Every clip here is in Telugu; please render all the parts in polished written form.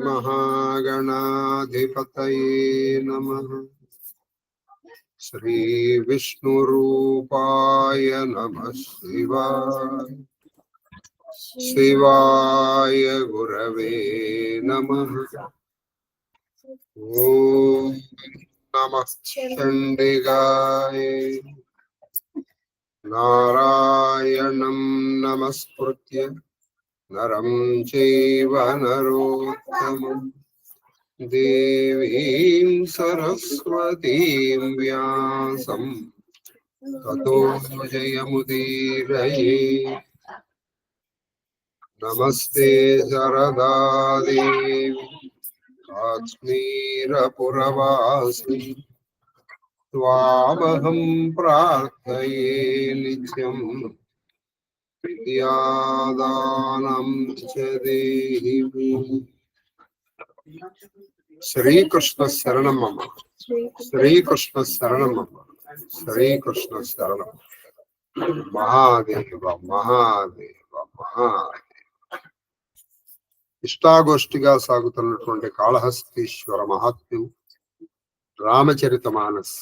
महागणाधिपतये नमः। श्री विष्णुरूपाय नमः शिवाय। शिवाय गुरवे नमः। ओम नमः चंडिकाय नारायणं नमस्कृत्य नरं चैव नरोत्तमं देवीं सरस्वतीं व्यासं ततो जयमुदीरये। नमस्ते शारदा देवी काश्मीरपुरवासिनी त्वामहं प्रार्थये नित्यं विद्यादानं च देहि। श्रीकृष्ण शरणं मम। श्रीकृष्ण शरणं मम। श्रीकृष्ण शरणं। महादेव महादेव महादेव। ఇష్టాగోష్ఠిగా సాగుతున్నటువంటి కాళహస్తీశ్వర మహాత్మ్యం రామచరితమానస్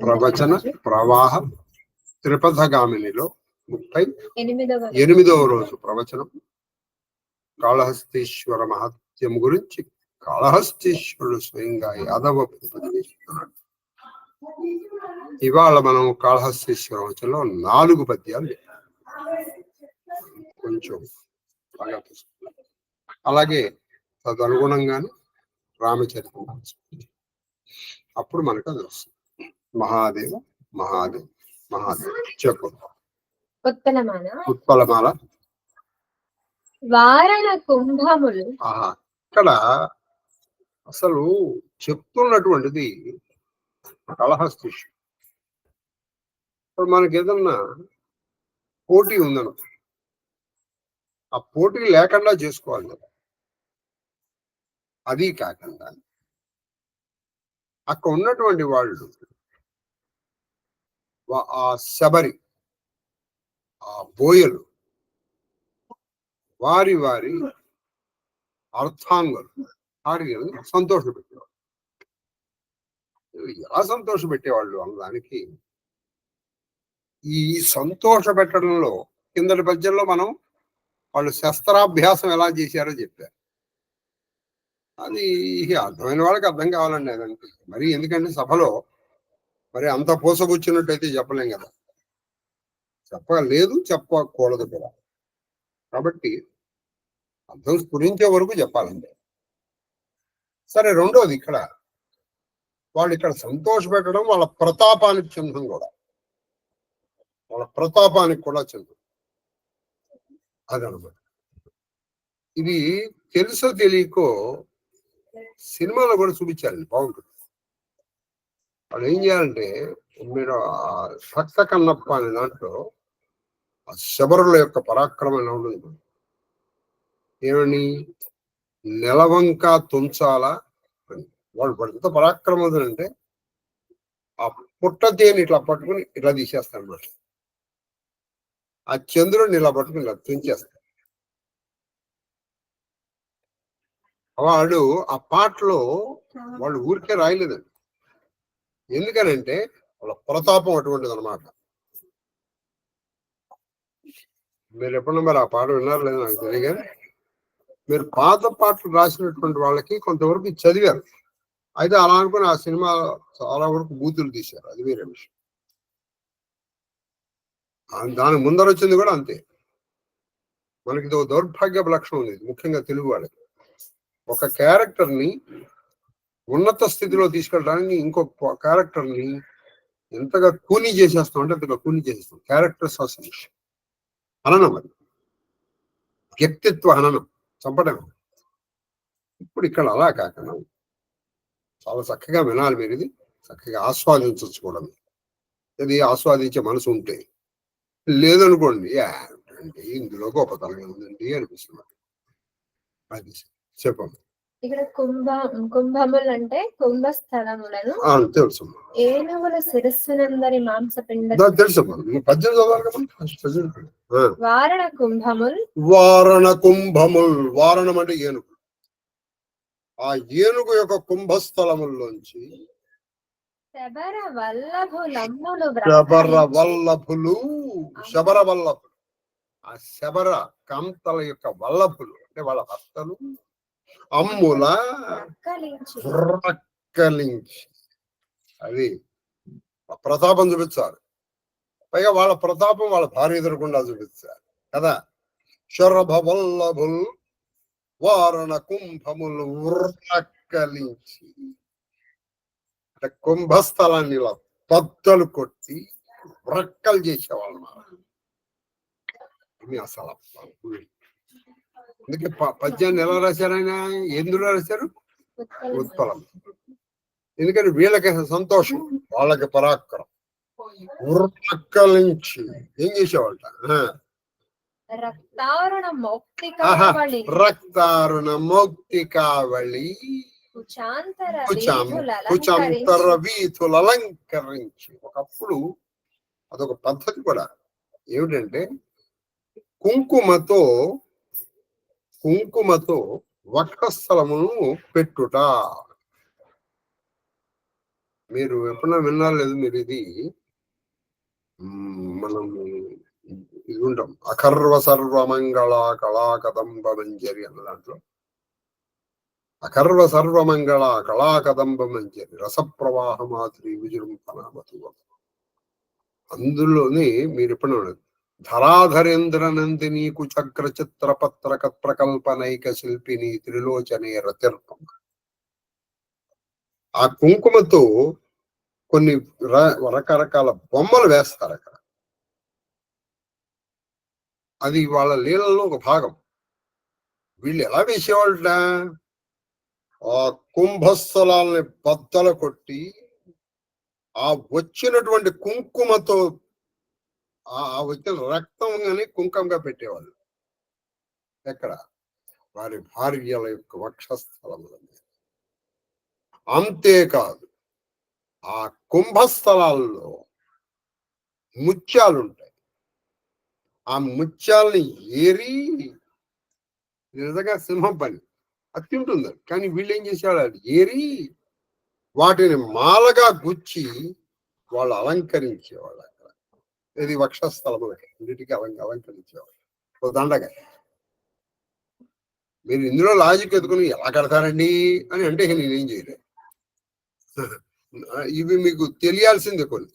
ప్రవచన ప్రవాహ త్రిపథగామినిలో 38వ రోజు ప్రవచనం. కాళహస్తీశ్వర మహాత్మ్యం గురించి కాళహస్తీశ్వరుడు స్వయంగా యాదవ ఉపదేశిస్తున్నాడు. ఇవాళ మనం కాళహస్తీశ్వర వచనంలో 4 పద్యాలు కొంచెం బాగా అలాగే తదనుగుణంగానే రామచరితం అప్పుడు మనకు అది వస్తుంది. మహాదేవ మహాదేవ మహాదేవ చెప్పు. ఉత్పలమాల వారణ కుంభములు. ఇక్కడ అసలు చెప్తున్నటువంటిది కాళహస్తీశ్వరుడు. ఇప్పుడు మనకి ఏదన్నా పోటీ ఉందను, ఆ పోటీ లేకుండా చేసుకోవాలి కదా. అది కాకుండా అక్కడ ఉన్నటువంటి వాళ్ళు ఆ శబరి, ఆ బోయలు, వారి వారి అర్థాంగులు వారికి సంతోషపెట్టేవాళ్ళు. ఎలా సంతోషపెట్టేవాళ్ళు అన్నదానికి ఈ సంతోష పెట్టడంలో కిందటి పద్యంలో మనం వాళ్ళు శస్త్రాభ్యాసం ఎలా చేశారో చెప్పారు. అది అర్థమైన వాళ్ళకి అర్థం కావాలండి. అదంటే మరి ఎందుకంటే సభలో మరి అంత పోసగుచ్చినట్టయితే చెప్పలేం కదా, చెప్పలేదు, చెప్పకూడదు కూడా. కాబట్టి అర్థం స్ఫురించే వరకు చెప్పాలండి. సరే, రెండోది ఇక్కడ వాళ్ళు ఇక్కడ సంతోష పెట్టడం వాళ్ళ ప్రతాపానికి చెందడం కూడా, వాళ్ళ ప్రతాపానికి కూడా చెందడం అదనమాట. ఇది తెలుసో తెలియకో సినిమాలో కూడా చూపించారండి, బాగుంటుంది. వాళ్ళు ఏం చేయాలంటే, మీరు భక్త కన్నప్ప అనే దాంట్లో ఆ శబరుల యొక్క పరాక్రమం ఎలా ఉంటుంది, ఏమని నెలవంక తుంచాల అని. వాళ్ళు ఎంత పరాక్రమం అంటే ఆ పుట్ట తేని ఇట్లా పట్టుకుని ఇట్లా తీసేస్తారు అన్నమాట. ఆ చంద్రుడిని ఇలా పట్టుకుని ఇలా తుంచేస్తారు. వాడు ఆ పాటలో వాళ్ళు ఊరికే రాయలేదండి. ఎందుకనంటే వాళ్ళ ప్రతాపం అటువంటిది అనమాట. మీరు ఎప్పుడన్నా మరి ఆ పాట విన్నారు లేదు నాకు తెలియదు. మీరు పాత పాటలు రాసినటువంటి వాళ్ళకి కొంతవరకు చదివారు, అయితే అలా అనుకుని ఆ సినిమా చాలా వరకు బూతులు తీశారు, అది వేరే విషయం. దానికి ముందర వచ్చింది కూడా అంతే. మనకి ఇది దౌర్భాగ్యపు లక్షణం ఉంది, ముఖ్యంగా తెలుగు వాళ్ళకి. ఒక క్యారెక్టర్ని ఉన్నత స్థితిలో తీసుకెళ్ళడానికి ఇంకొక క్యారెక్టర్ని ఎంతగా కూనీ చేసేస్తాం అంటే అంతగా కూనీ చేసేస్తాం. క్యారెక్టర్ అసోసియేషన్ హననం, అది వ్యక్తిత్వ హననం, చంపడం. ఇప్పుడు ఇక్కడ అలా కాకుండా చాలా చక్కగా వినాలి మీరు, ఇది చక్కగా ఆస్వాదించవచ్చు కూడా. ఇది ఆస్వాదించే మనసు ఉంటే, లేదనుకోండి అంటే ఇందులో గొప్పతనం ఏముందండి అనిపిస్తుంది. అది చెప్పండి. ఇక్కడ కుంభములు అంటే కుంభస్థలములను తెలుసు. ఏనుగుల శిరస్సునందరి మాంసపిండ తెలుసు. వారణ కుంభములు. వారణ కుంభములు, వారణం అంటే ఏనుగు. ఆ ఏనుగు యొక్క కుంభస్థలముల్లోంచి శబర వల్లభులమ్ములు శబర వ్రక్కలించి వల్లభులు శబర వల్లభులు ఆ శబర కాంతల యొక్క వల్లభులు అంటే వాళ్ళ భర్తలు అమ్ముల వ్రక్కలించి రక్కలించి అది ప్రతాపం చూపించారు. పైగా వాళ్ళ ప్రతాపం వాళ్ళ భార్య ఎదురకుండా చూపించారు కదా. శరభ వల్లభుల్ వారణ కుంభములు వ్రక్కలించి అంటే కుంభస్థలాన్ని ఇలా బద్దలు కొట్టి వ్రక్కలు చేసేవాళ్ళు అసలు. అందుకే పద్యాన్ని ఎలా రాశారు ఆయన, ఎందులో రాశారు? ఉత్పలం. ఎందుకని వీళ్ళకి సంతోషం, వాళ్ళకి పరాక్రమం. వ్రక్కలించి ఏం చేసేవాళ్ళ? రక్తారుణ మౌక్తికావళి కుచాంతర వీధులు అలంకరించి. ఒకప్పుడు అదొక పద్ధతి కూడా. ఏమిటంటే కుంకుమతో వక్షస్థలమును పెట్టుట. మీరు ఎప్పుడన్నా విన్నారు లేదు? మీరు ఇది మనం ఇది ఉంటాం అఖర్వ సర్వమంగళ కళాకదంబ మంజరి అన్న దాంట్లో అఖర్వ సర్వమంగళ కళాకదంబ మంజరి రసప్రవాహ మాధురి విజృంభణమతు. అందులోని మీరు ఎప్పుడన్నా ధరాధరేంద్ర నందిని కుచక్ర చిత్ర పత్రక ప్రకల్పనైక శిల్పిని త్రిలోచనే రతిర్పం. ఆ కుంకుమతో కొన్ని రకరకాల బొమ్మలు వేస్తారు అక్కడ. అది వాళ్ళ లీలలో ఒక భాగం. వీళ్ళు ఎలా వేసేవాళ్ళ? ఆ కుంభస్థలాల్ని బద్దలు కొట్టి ఆ వచ్చినటువంటి కుంకుమతో ఆ వచ్చిన రక్తం అని కుంకంగా పెట్టేవాళ్ళు. ఎక్కడ? వారి భార్యల యొక్క వక్షస్థలముల మీద. అంతేకాదు ఆ కుంభస్థలాల్లో ముత్యాలుంటాయి. ఆ ముత్యాలని ఏరి, నిజంగా సింహం పని, అది తింటుంది. కానీ వీళ్ళు ఏం చేసేవాళ్ళు? అది ఏరి వాటిని మాలగా గుచ్చి వాళ్ళు అలంకరించేవాళ్ళు. అక్కడ ఇది వక్షస్థలములకి ఇంటికి అలంకరించేవాళ్ళు. దండగా మీరు ఇందులో లాజిక్ ఎత్తుకుని ఎలా కడతారండి అని అంటే నేనేం చేయలేదు. ఇవి మీకు తెలియాల్సిందే. కొన్ని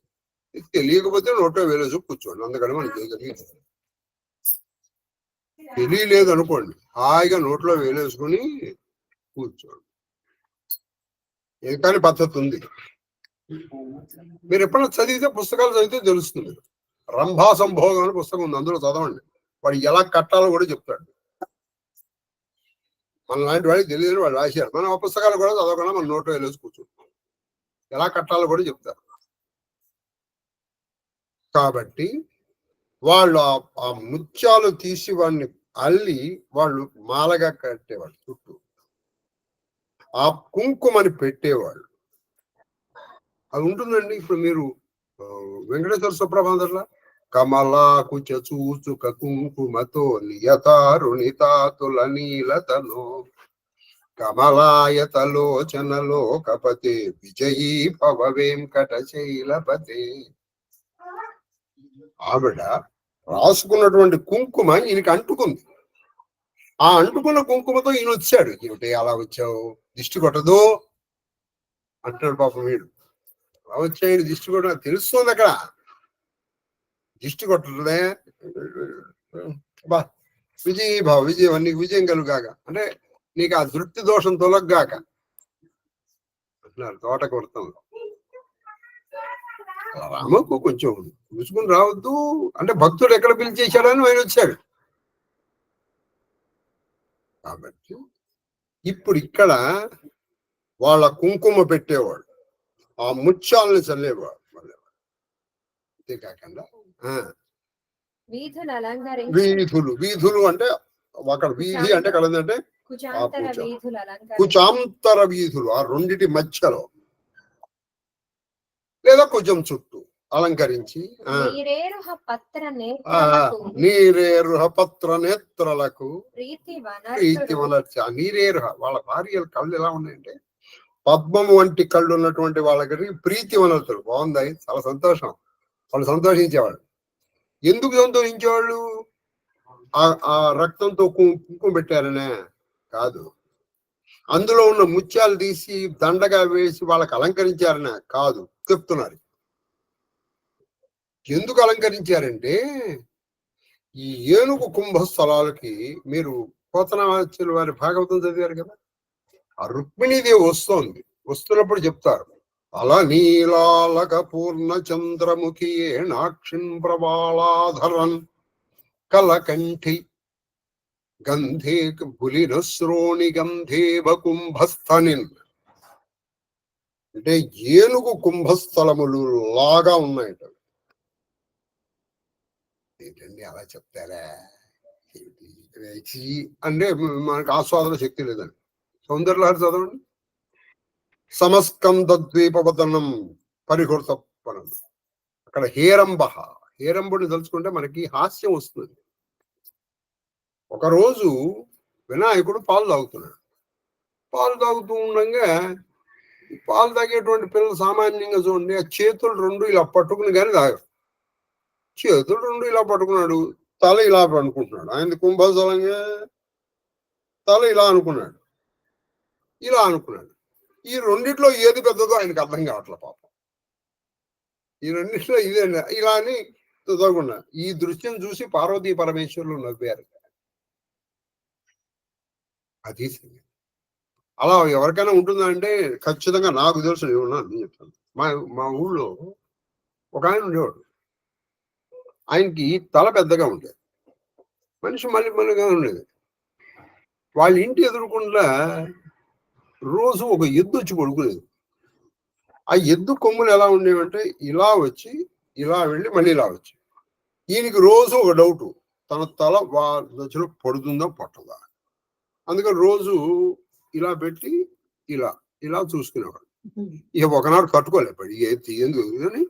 తెలియకపోతే నోట్లో వేలేసి కూర్చోండి. అందుకని మనం చేయగలిగింది. తెలియలేదు అనుకోండి, హాయిగా నోట్లో వేలేసుకుని కూర్చోండి. కానీ పద్ధతి ఉంది. మీరు ఎప్పుడైనా చదివితే, పుస్తకాలు చదివితే తెలుస్తుంది. రంభా సంభోగం అనే పుస్తకం ఉంది, అందులో చదవండి. వాడు ఎలా కట్టాలో కూడా చెప్తాడు. మన లాంటి వాడికి తెలియదు, వాళ్ళు రాశారు. మనం ఆ పుస్తకాలు కూడా చదవకుండా మన నోట్లో వేలేసి కూర్చుంటాం. ఎలా కట్టాలో కూడా చెప్తారు. కాబట్టి వాళ్ళు ఆ ముత్యాలు తీసి వాడిని అల్లి వాళ్ళు మాలగా కట్టేవాళ్ళు. చుట్టూ ఆ కుంకుమని పెట్టేవాళ్ళు. అది ఉంటుందండి. ఇప్పుడు మీరు వెంకటేశ్వర సుప్రభాతంలో కమలా కుచ చూచుక కుంకుమతో నియతారుణితాతుల నీలతను కమలాయతలోచనలో కపతే విజయీ భవ వెంకట శైలపతే. ఆవిడ రాసుకున్నటువంటి కుంకుమ ఈయనకి అంటుకుంది. ఆ అంటుకున్న కుంకుమతో ఈయన వచ్చాడు. ఏమిటి అలా వచ్చావు, దిష్టి కొట్టదు అంటున్నాడు. పాపం వీడు అలా వచ్చాయి, దిష్టి కొట్ట తెలుస్తుంది. అక్కడ దిష్టి కొట్టదే. బా విజయీ భావ విజయం, నీకు విజయం కలుగాక, అంటే నీకు ఆ దృష్టి దోషం తొలగ్గాక అంటున్నారు తోటకు వృత్తంలో. రామకు కొంచెం చూసుకుని రావద్దు అంటే భక్తుడు ఎక్కడ పిలిచేశాడని ఆయన వచ్చాడు. కాబట్టి ఇప్పుడు ఇక్కడ వాళ్ళ కుంకుమ పెట్టేవాడు, ఆ ముత్యాలను చల్లేవాడు. అంతేకాకుండా వీధులు అంటే అక్కడ వీధి అంటే కలదంటే కుచాంతర వీధులు, ఆ రెండిటి మధ్యలో లేదా కుజం చుట్టూ అలంకరించి నీరేరుహ పత్ర ఆ నేత్రలకు నీరేరుహ పత్ర నేత్రలకు ప్రీతి ప్రీతి వనర్తుడు వనర్చి ఆ నీరేరుహ వాళ్ళ భార్యల కళ్ళు ఎలా ఉన్నాయంటే పద్మము వంటి కళ్ళు ఉన్నటువంటి వాళ్ళకి ప్రీతి వనరుతులు. బాగుంది, చాలా సంతోషం. వాళ్ళు సంతోషించేవాళ్ళు. ఎందుకు సంతోషించేవాళ్ళు? ఆ రక్తంతో కుంకుమ పెట్టారనే కాదు, అందులో ఉన్న ముత్యాలు తీసి దండగా వేసి వాళ్ళకి అలంకరించారనే కాదు చెప్తున్నారు. ఎందుకు అలంకరించారంటే ఈ ఏనుగు కుంభస్థలాలకి మీరు పోతనామాచ్యుల వారి భాగవతం చదివారు కదా, ఆ రుక్మిణీదేవి వస్తోంది, వస్తున్నప్పుడు చెప్తారు అలా నీలాలక పూర్ణ చంద్రముఖి నాక్షిన్ ప్రబాళాధరన్ కలకంఠి గంధే బులినశ్రోణి గంధేవ కుంభస్థనిన్. అంటే ఏనుగు కుంభస్థలములు లాగా ఉన్నాయట. ఏంటండి అలా చెప్తారా అంటే మనకు ఆస్వాదన శక్తి లేదండి. సౌందర్యలహరి చదవండి. సమస్కంద ద్వీపవదనం పరిహృత పనం. అక్కడ హేరంబుని తలుచుకుంటే మనకి హాస్యం వస్తుంది. ఒకరోజు వినాయకుడు పాలు తాగుతున్నాడు. పాలు తాగుతూ ఉండగా పాలు తాగేటువంటి పిల్లలు సామాన్యంగా చూడండి, ఆ చేతులు రెండు ఇలా పట్టుకుని కానీ తాగరు. చేతులు రెండు ఇలా పట్టుకున్నాడు, తల ఇలా అనుకుంటున్నాడు. ఆయన కుంభస్థలంగా తల ఇలా అనుకున్నాడు, ఇలా అనుకున్నాడు. ఈ రెండిట్లో ఏది పెద్దదో ఆయనకు అర్థం కావట్లే పాపం. ఈ రెండిట్లో ఇదే ఇలా అని చదవకుండా ఈ దృశ్యం చూసి పార్వతీ పరమేశ్వరులు నవ్వారు. అది అలా ఎవరికైనా ఉంటుందా అంటే ఖచ్చితంగా నాకు తెలుసు, నేను చెప్తాను. మా ఊళ్ళో ఒక ఆయన ఉండేవాడు. ఆయనకి తల పెద్దగా ఉండేది, మనిషి మళ్ళీగా ఉండేది. వాళ్ళ ఇంటి ఎదురుకుండా రోజు ఒక ఎద్దు వచ్చి పడుకునేది. ఆ ఎద్దు కొమ్ములు ఎలా ఉండేవంటే ఇలా వచ్చి ఇలా వెళ్ళి మళ్ళీ ఇలా వచ్చి. ఈయనకి రోజు ఒక డౌటు, తన తల దశలో పడుతుందా పట్టదా. అందుకని రోజు ఇలా పెట్టి ఇలా ఇలా చూసుకునేవాడు. ఇక ఒకనాడు కట్టుకోలేపాడు ఎందుకు అని.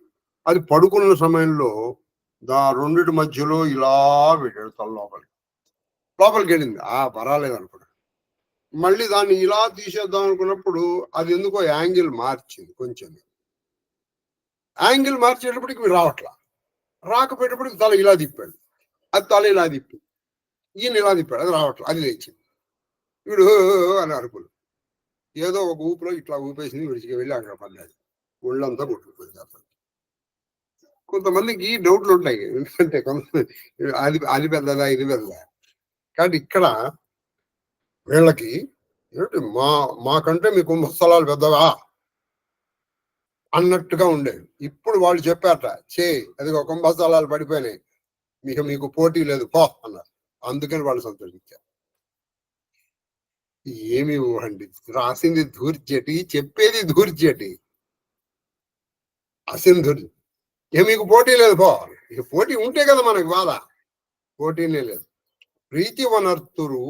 అది పడుకున్న సమయంలో రెండిటి మధ్యలో ఇలా వెళ్ళాడు తల లోపలికి వెళ్ళింది. పర్వాలేదు అనుకున్నాడు. మళ్ళీ దాన్ని ఇలా తీసేద్దాం అనుకున్నప్పుడు అది ఎందుకో యాంగిల్ మార్చింది. కొంచెం యాంగిల్ మార్చేటప్పటికి రావట్లా. రాకపోయేటప్పటికి తల ఇలా తిప్పాడు, అది తల ఇలా తిప్పి ఈయన ఇలా తిప్పాడు, అది రావట్లా. అది లేచింది. వీడు అని అరుపులు. ఏదో ఒక ఊపిలో ఇట్లా ఊపేసింది, విడిచికి వెళ్ళి అక్కడ పడ్డాడు. ఒళ్ళంతా కొట్టుకుపోయింది. అసలు కొంతమందికి డౌట్లు ఉంటాయి, ఎందుకంటే అది పెద్దదా ఇది పెద్దదా. కానీ ఇక్కడ వీళ్ళకి ఏమిటి మాకంటే మీ కుంభస్థలాలు పెద్దవా అన్నట్టుగా ఉండేది. ఇప్పుడు వాళ్ళు చెప్పారట, అది ఒక కుంభస్థలాలు పడిపోయినాయి, మీకు పోటీ లేదు పో అన్నారు. అందుకని వాళ్ళు సంతోషించారు. ఏమి అండి, రాసింది ధూర్జటి, చెప్పేది ధూర్జటి. అసింధుడు మీకు పోటీ లేదు పో. ఇక పోటీ ఉంటే కదా మనకి బాధ. పోటీనే లేదు. ప్రీతి వనర్తురు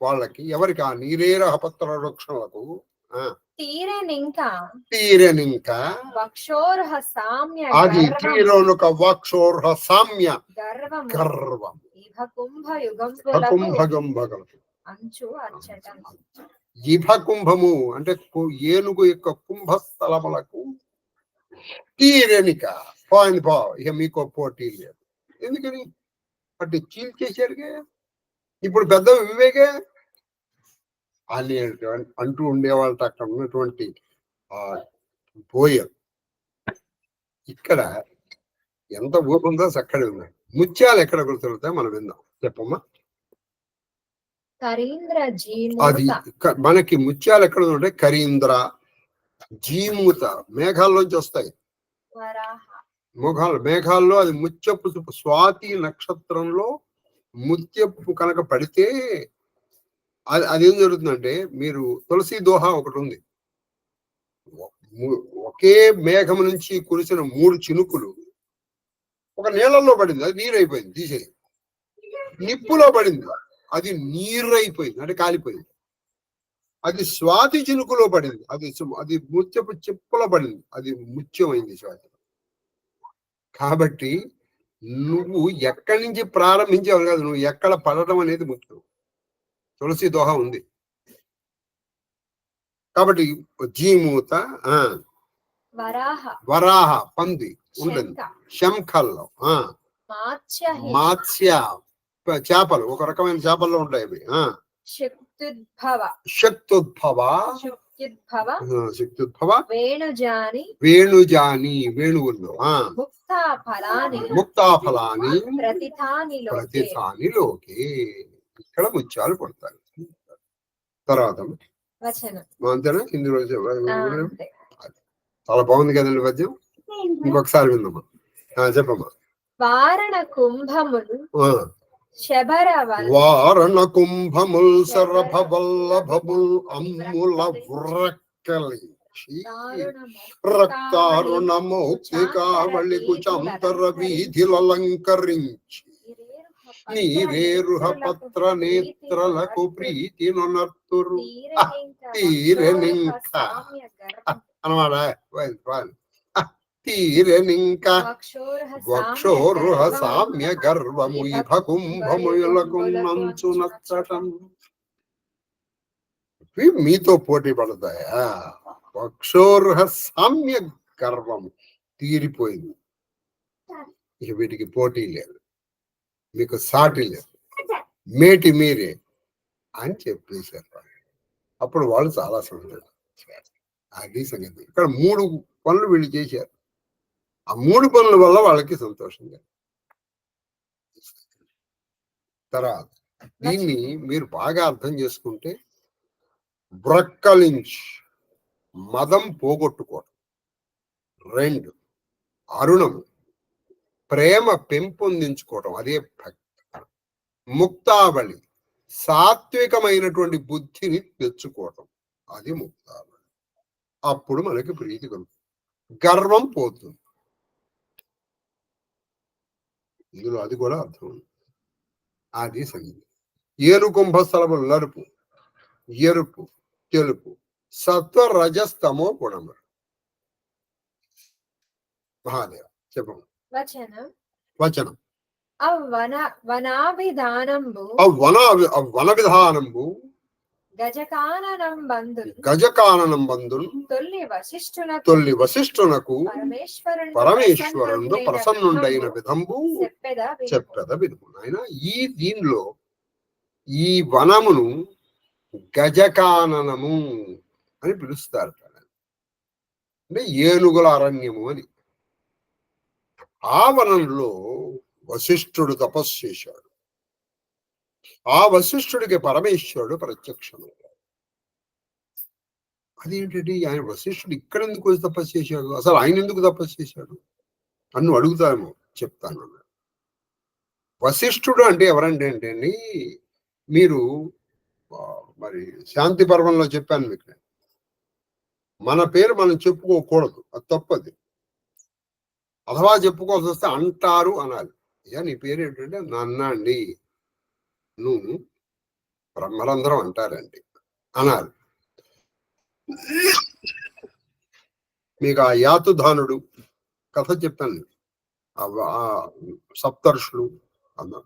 వాళ్ళకి, ఎవరికి? ఆ నీరేరహ పత్ర వృక్షములకు తీరనింకా వక్షోర్హ సామ్య అది తీరొనుక వక్షోర్హ సామ్య గర్వం కుంభగంభగం ఇభ కుంభము అంటే ఏనుగు యొక్క కుంభస్థలములకు తీరనిక పోయింది పో, ఇక మీకు పోటీ లేదు. ఎందుకని అటు చీల్చేశారుగా. ఇప్పుడు పెద్ద వివేకే అని అంటూ ఉండేవాళ్ళ. అక్కడ ఉన్నటువంటి బోయర్ ఇక్కడ ఎంత ఊరుందో చక్కడే ఉన్నాయి. ముత్యాలు ఎక్కడ గుర్తులుతాయి మనం విందాం. చెప్పమ్మా. అది మనకి ముత్యాలు ఎక్కడ ఉంటే కరీంద్ర, జీమూత మేఘాల్లోంచి వస్తాయి. మేఘాల్లో అది ముత్యపు స్వాతి నక్షత్రంలో ముత్యపు కనుక పడితే అదేం జరుగుతుందంటే, మీరు తులసి దోహ ఒకటి ఉంది, ఒకే మేఘం నుంచి కురిసిన 3 చినుకులు ఒక నీళ్ళల్లో పడింది, అది నీరు అయిపోయింది. తీసేయి. నిప్పులో పడింది, అది నీరు అయిపోయింది, అంటే కాలిపోయింది. అది స్వాతి చినుకులో పడింది, అది ముత్యపు చిప్పలో పడింది, అది ముత్యమైంది స్వాతి. కాబట్టి నువ్వు ఎక్కడి నుంచి ప్రారంభించావు కాదు, నువ్వు ఎక్కడ పడటం అనేది ముఖ్యం. తులసి దోహ ఉంది కాబట్టి జీమూత, వరాహ పంది ఉంటుంది, శంఖల్లో మాత్స్య చేపలు, ఒక రకమైన చేపల్లో ఉంటాయి అవి, శక్త్యుద్భవ వేణుజాని వేణువుల్లో, ముక్తాఫలాని ప్రతిథానిలోకి, ఇక్కడ ముత్యాలు పడతాయి. తర్వాత అంతేనా? హిందీలో చాలా బాగుంది కదండి పద్యం. ఇంకొకసారి విందమ్మా, చెప్పమ్మా. వారణ కుంభములు శరభవల్లభముల్ అమ్ముల వ్రక్కలించి రక్తారుణమౌక్తికావళి కుచంతర వీధిలంకరించి నీరేరుహ పత్ర నేత్రలకు ప్రీతి నొనర్తురు తీరెనింక అనమాట. తీరెనింక వక్షోరుహ సామ్య గర్వము ఇభకుంభములకు నంచునచ్చటం. మీతో పోటీ పడతాయా? వక్షోరుహ సామ్య గర్వము తీరిపోయింది, ఇక వీటికి పోటీ లేదు, మీకు సాటి లేదు, మేటి మీరే అని చెప్పేశారు. అప్పుడు వాళ్ళు చాలా సంతోషం. అది సంగతి. ఇక్కడ 3 పనులు వీళ్ళు చేశారు. ఆ 3 పనుల వల్ల వాళ్ళకి సంతోషంగా. తర్వాత దీన్ని మీరు బాగా అర్థం చేసుకుంటే, బ్రక్కలించ్ మదం పోగొట్టుకోవడం, 2 అరుణము ప్రేమ పెంపొందించుకోవటం, అదే భక్తి, ముక్తావళి సాత్వికమైనటువంటి బుద్ధిని తెచ్చుకోవటం, అది ముక్తావళి. అప్పుడు మనకి ప్రీతి కలుగుతుంది, గర్వం పోతుంది. ఇందులో అది కూడా అర్థం ఉంది. అది సంగీతం. ఏరు కుంభస్థలములు నలుపు, ఎరుపు, తెలుపు, సత్వ రజస్తమో గుణములు. మహాదేవ చెప్పము. వచనం వన విధానంబు గజకాననం బంధున్ తొల్లి వశిష్ఠునకు పరమేశ్వరుడు ప్రసన్నుడైన విధంబు చెప్పెద వినుము. ఆయన ఈ దీనిలో ఈ వనమును గజకాననము అని పిలుస్తారు, అంటే ఏనుగుల అరణ్యము అని. ఆ వనంలో వశిష్ఠుడు తపస్సు చేశాడు. ఆ వశిష్ఠుడికి పరమేశ్వరుడు ప్రత్యక్షమయ్యాడు. అదేంటంటే ఆయన వశిష్ఠుడు ఇక్కడ ఎందుకు తపస్సు చేశాడు, అసలు ఆయన ఎందుకు తపస్సు చేశాడు అని అడుగుతామో చెప్తాను. వశిష్ఠుడు అంటే ఎవరంటే అండి, మీరు మరి శాంతి పర్వంలో చెప్పాను మీకు, మన పేరు మనం చెప్పుకోకూడదు, అది తప్పది. అథవా చెప్పుకోవాల్సి వస్తే అంటారు అనాలి. అయ్యా నీ పేరు ఏంటంటే, నాన్న అండి, నువ్వు బ్రహ్మరంధ్రం అంటారండి అనాలి. మీకు ఆ యాతుధానుడు కథ చెప్పాను, సప్తర్షులు అన్నా.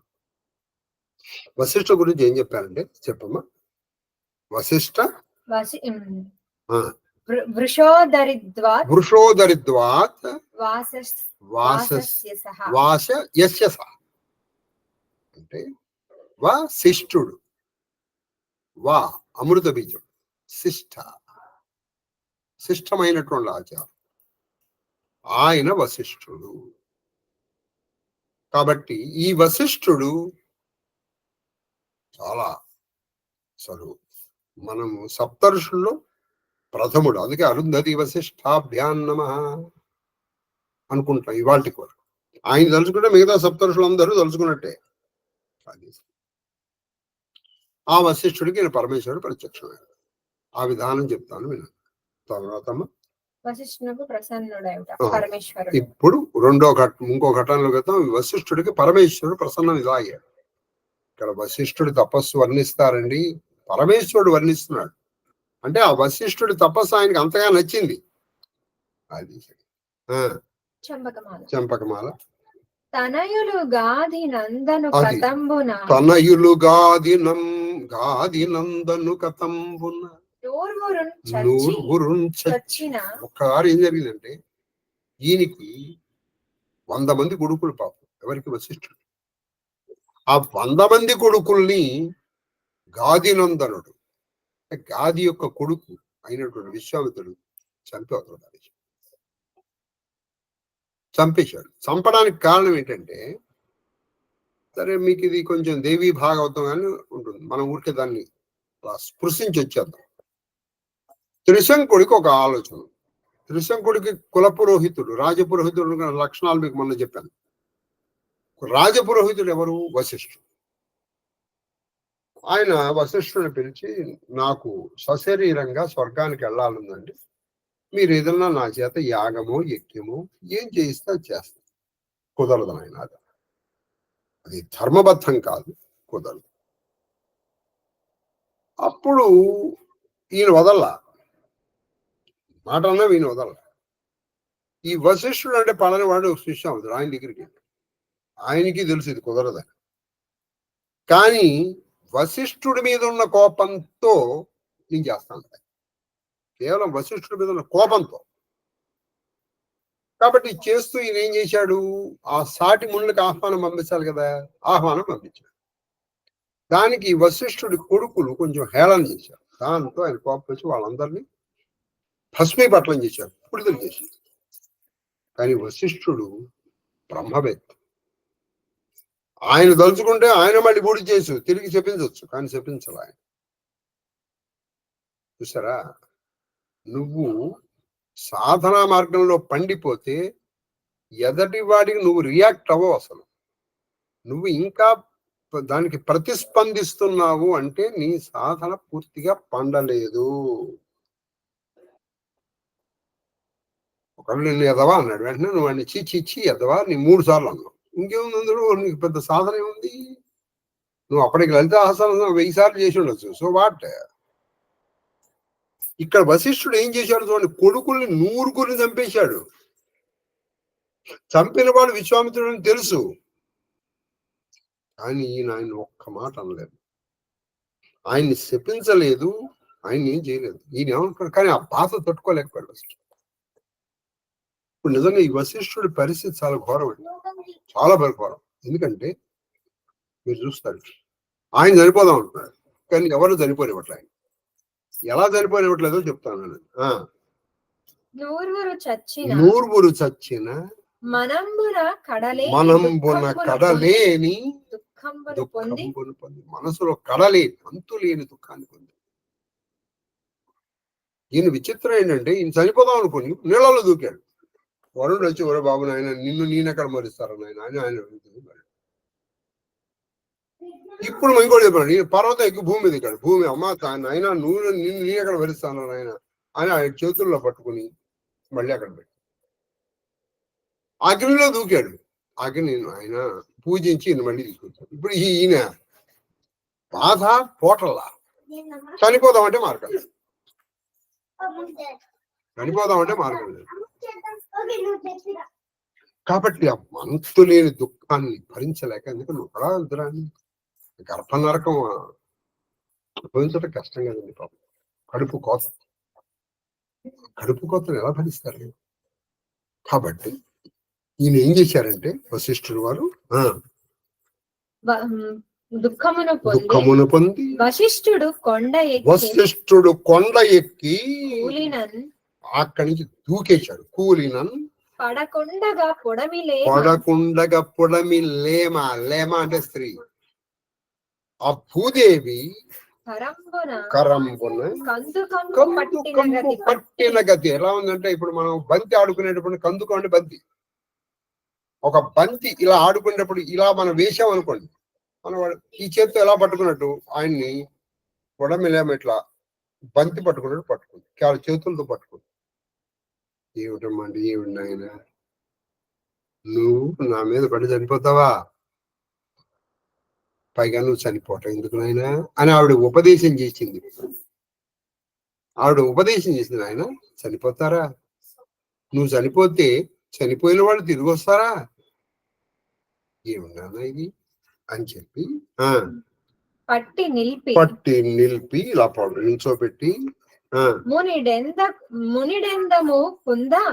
వశిష్ఠ గురించి ఏం చెప్పారంటే చెప్పమ్మా. వశిష్ఠ వృషోదరిద్వాత్ వాసయస్య అంటే శిష్టుడు, వా అమృత బీజం, శిష్టమైనటువంటి ఆచారం, ఆయన వశిష్ఠుడు. కాబట్టి ఈ వశిష్ఠుడు చాలా అసలు మనము సప్తర్షుల్లో ప్రథముడు. అందుకే అరుంధతి వశిష్ఠాభ్యాం నమః అనుకుంటాం ఇవాళకి వరకు. ఆయన తలుచుకుంటే మిగతా సప్తర్షులు అందరూ తలుచుకున్నట్టే. ఆ వశిష్ఠుడికి నేను పరమేశ్వరుడు ప్రత్యక్షమయ్యాడు. ఆ విధానం చెప్తాను వినండి. తర్వాత ఇప్పుడు ఇంకో ఘటనలో క్రితం వశిష్ఠుడికి పరమేశ్వరుడు ప్రసన్నం ఇలా అయ్యాడు. ఇక్కడ వశిష్ఠుడి తపస్సు వర్ణిస్తారండి, పరమేశ్వరుడు వర్ణిస్తున్నాడు. అంటే ఆ వశిష్ఠుడి తపస్సు ఆయనకి అంతగా నచ్చింది. అది చెంపకమాల తనయులు గాది నందను అది. కతంబున తనయులు గాది నందను కతంబున నూర్వురున్ చచ్చిన ఒకసారి ఏం జరిగిందంటే ఈయనకి 100 మంది కొడుకులు పాపం. ఎవరికి? వశిష్ఠుడు. ఆ 100 మంది కొడుకుల్ని గాదినందనుడు, గాది యొక్క కొడుకు అయినటువంటి విశ్వామిత్రుడు చంపేశాడు. చంపడానికి కారణం ఏంటంటే, సరే మీకు ఇది కొంచెం దేవీ భాగవతం అని ఉంటుంది, మనం ఊరికే దాన్ని స్పృశించి వచ్చేద్దాం. త్రిశంకుడికి ఒక ఆలోచన. త్రిశంకుడికి కులపురోహితుడు, రాజపురోహితుడు లక్షణాలు మీకు మొన్న చెప్పాను. రాజపురోహితుడు ఎవరు? వశిష్ఠుడు. ఆయన వశిష్ఠుని పిలిచి, నాకు సశరీరంగా స్వర్గానికి వెళ్ళాలందండి, మీరు ఏదన్నా నా చేత యాగమో యజ్ఞమో ఏం చేయిస్తే చేస్తా. కుదరదు ఆయన, అది ధర్మబద్ధం కాదు, కుదరదు. అప్పుడు ఈయన వదల్లా, మాట అన్నా ఈయన వదల్లా. ఈ వశిష్ఠుడు అంటే పలాని వాడు శిష్యుడు ఆయన దగ్గరికి, ఆయనకి తెలుసు ఇది కుదరదని. కానీ వశిష్ఠుడి మీద ఉన్న కోపంతో నేను చేస్తాను, కేవలం వశిష్ఠుడి మీద ఉన్న కోపంతో. కాబట్టి చేస్తూ ఈయన ఏం చేశాడు, ఆ సాటి మునులకు ఆహ్వానం పంపించాలి కదా, ఆహ్వానం పంపించాడు. దానికి వశిష్ఠుడి కొడుకులు కొంచెం హేళన చేశారు. దాంతో ఆయన కోపం వచ్చి వాళ్ళందరినీ భస్మీపట్నం చేశారు, పుడిదలు చేశారు. కానీ వశిష్ఠుడు బ్రహ్మవేత్త, ఆయన దలుచుకుంటే ఆయన మళ్ళీ బూడి చేసు తిరిగి చెప్పించవచ్చు, కానీ చెప్పించాలి ఆయన. చూసారా, నువ్వు సాధనా మార్గంలో పండిపోతే ఎదటి వాడికి నువ్వు రియాక్ట్ అవ్వవు. అసలు నువ్వు ఇంకా దానికి ప్రతిస్పందిస్తున్నావు అంటే నీ సాధన పూర్తిగా పండలేదు. ఒకళ్ళు నిన్ను ఎదవా అన్నాడు, వెంటనే నువ్వు వాడిని చీ ఎదవా నీ 3 సార్లు అన్నావు. ఇంకేముంది అందులో, నీకు పెద్ద సాధన ఏముంది? నువ్వు అప్పటికి లలితాసనం 1000 సార్లు చేసి ఉండొచ్చు. So what? ఇక్కడ వశిష్ఠుడు ఏం చేశాడు చూడండి, కొడుకుల్ని 100 చంపేశాడు. చంపిన వాడు విశ్వామిత్రుడు అని తెలుసు, కానీ ఈయన ఆయన ఒక్క మాట అనలేదు, ఆయన్ని శపించలేదు, ఆయన ఏం చేయలేదు. ఈయన ఏమనుకున్నాడు, కానీ ఆ బాధ తట్టుకోలేకపోయాడు వశిష్ఠుడు. ఇప్పుడు నిజంగా ఈ వశిష్ఠుడి పరిస్థితి చాలా ఘోరం అండి, చాలా ఘోరం. ఎందుకంటే మీరు చూస్తారు, ఆయన చనిపోదాం అంటున్నాడు, కానీ ఎవరు చనిపోనివ్వట్లే. ఆయన ఎలా చనిపోనివ్వట్లేదో చెప్తాను నేను. నూర్వురు చచ్చిన మనంబున కడలేని దుఃఖంబును పొంది, మనసులో కడలేని అంతులేని దుఃఖాన్ని పొంది. ఈయన విచిత్రం ఏంటంటే, ఈయన చనిపోదాం అనుకుని నీళ్ళలో దూకాడు. వరుణుడు వచ్చి, ఒరే బాబు నాయన, నిన్ను నేనెక్కడ మరుస్తారా నాయన అని ఆయన. ఇప్పుడు ఇంకోటి చెప్పాడు, నేను పర్వతం ఎక్కి భూమి మీద దిగాడు. భూమి అమ్మ నాయన నిన్ను నేను ఎక్కడ భరిస్తాను నాయన అని ఆయన చేతుల్లో పట్టుకుని మళ్ళీ అక్కడ పెట్టి అగ్నిలో దూకాడు. అగ్ని ఆయన పూజించి ఈయన మళ్ళీ తీసుకొచ్చాడు. ఇప్పుడు ఈయన బాధ పోటల్లా, చనిపోదామంటే మార్గం లేదు, చనిపోదామంటే మార్గం లేదు. కాబట్టి ఆ మనసు లేని దుఃఖాన్ని భరించలేక, ఎందుకంటే నువ్వు కూడా వద్దురాని గర్భ నరకం అనుభవించడం కష్టం కదండి పాపం. కడుపు కోతను ఎలా భరిస్తారు? కాబట్టి ఈయన ఏం చేశారంటే వశిష్ఠుడు వారు దుఃఖమును పొంది వశిష్ఠుడు కొండ ఎక్కి అక్కడి నుంచి దూకేశాడు. కూలినన్ పడకుండగా పొడమి లేమ అంటే స్త్రీ. ఆ భూదేవి కరంబున పట్టిన గతి ఎలా ఉందంటే, ఇప్పుడు మనం బంతి ఆడుకునేటప్పుడు కందుకం అంటే బంతి, ఒక బంతి ఇలా ఆడుకునేటప్పుడు ఇలా మనం వేసాం అనుకోండి, మనం ఈ చేతితో ఎలా పట్టుకున్నట్టు ఆయన్ని పొడమిలేమ ఇట్లా బంతి పట్టుకున్నట్టు పట్టుకుంది, కేవలం చేతులతో పట్టుకుంది. ఏమిటమ్మండి, ఏమిటి ఆయన, నువ్వు నా మీద పడి చనిపోతావా? పైగా నువ్వు చనిపోవటం ఎందుకు నాయనా అని ఆవిడ ఉపదేశం చేసింది. ఆయన చనిపోతారా? నువ్వు చనిపోతే చనిపోయిన వాళ్ళు తిరిగి వస్తారా? ఏమన్నా ఇది అని చెప్పి పట్టి నిలిపి ఇలా నిల్చోబెట్టి మునిడెందము కుందా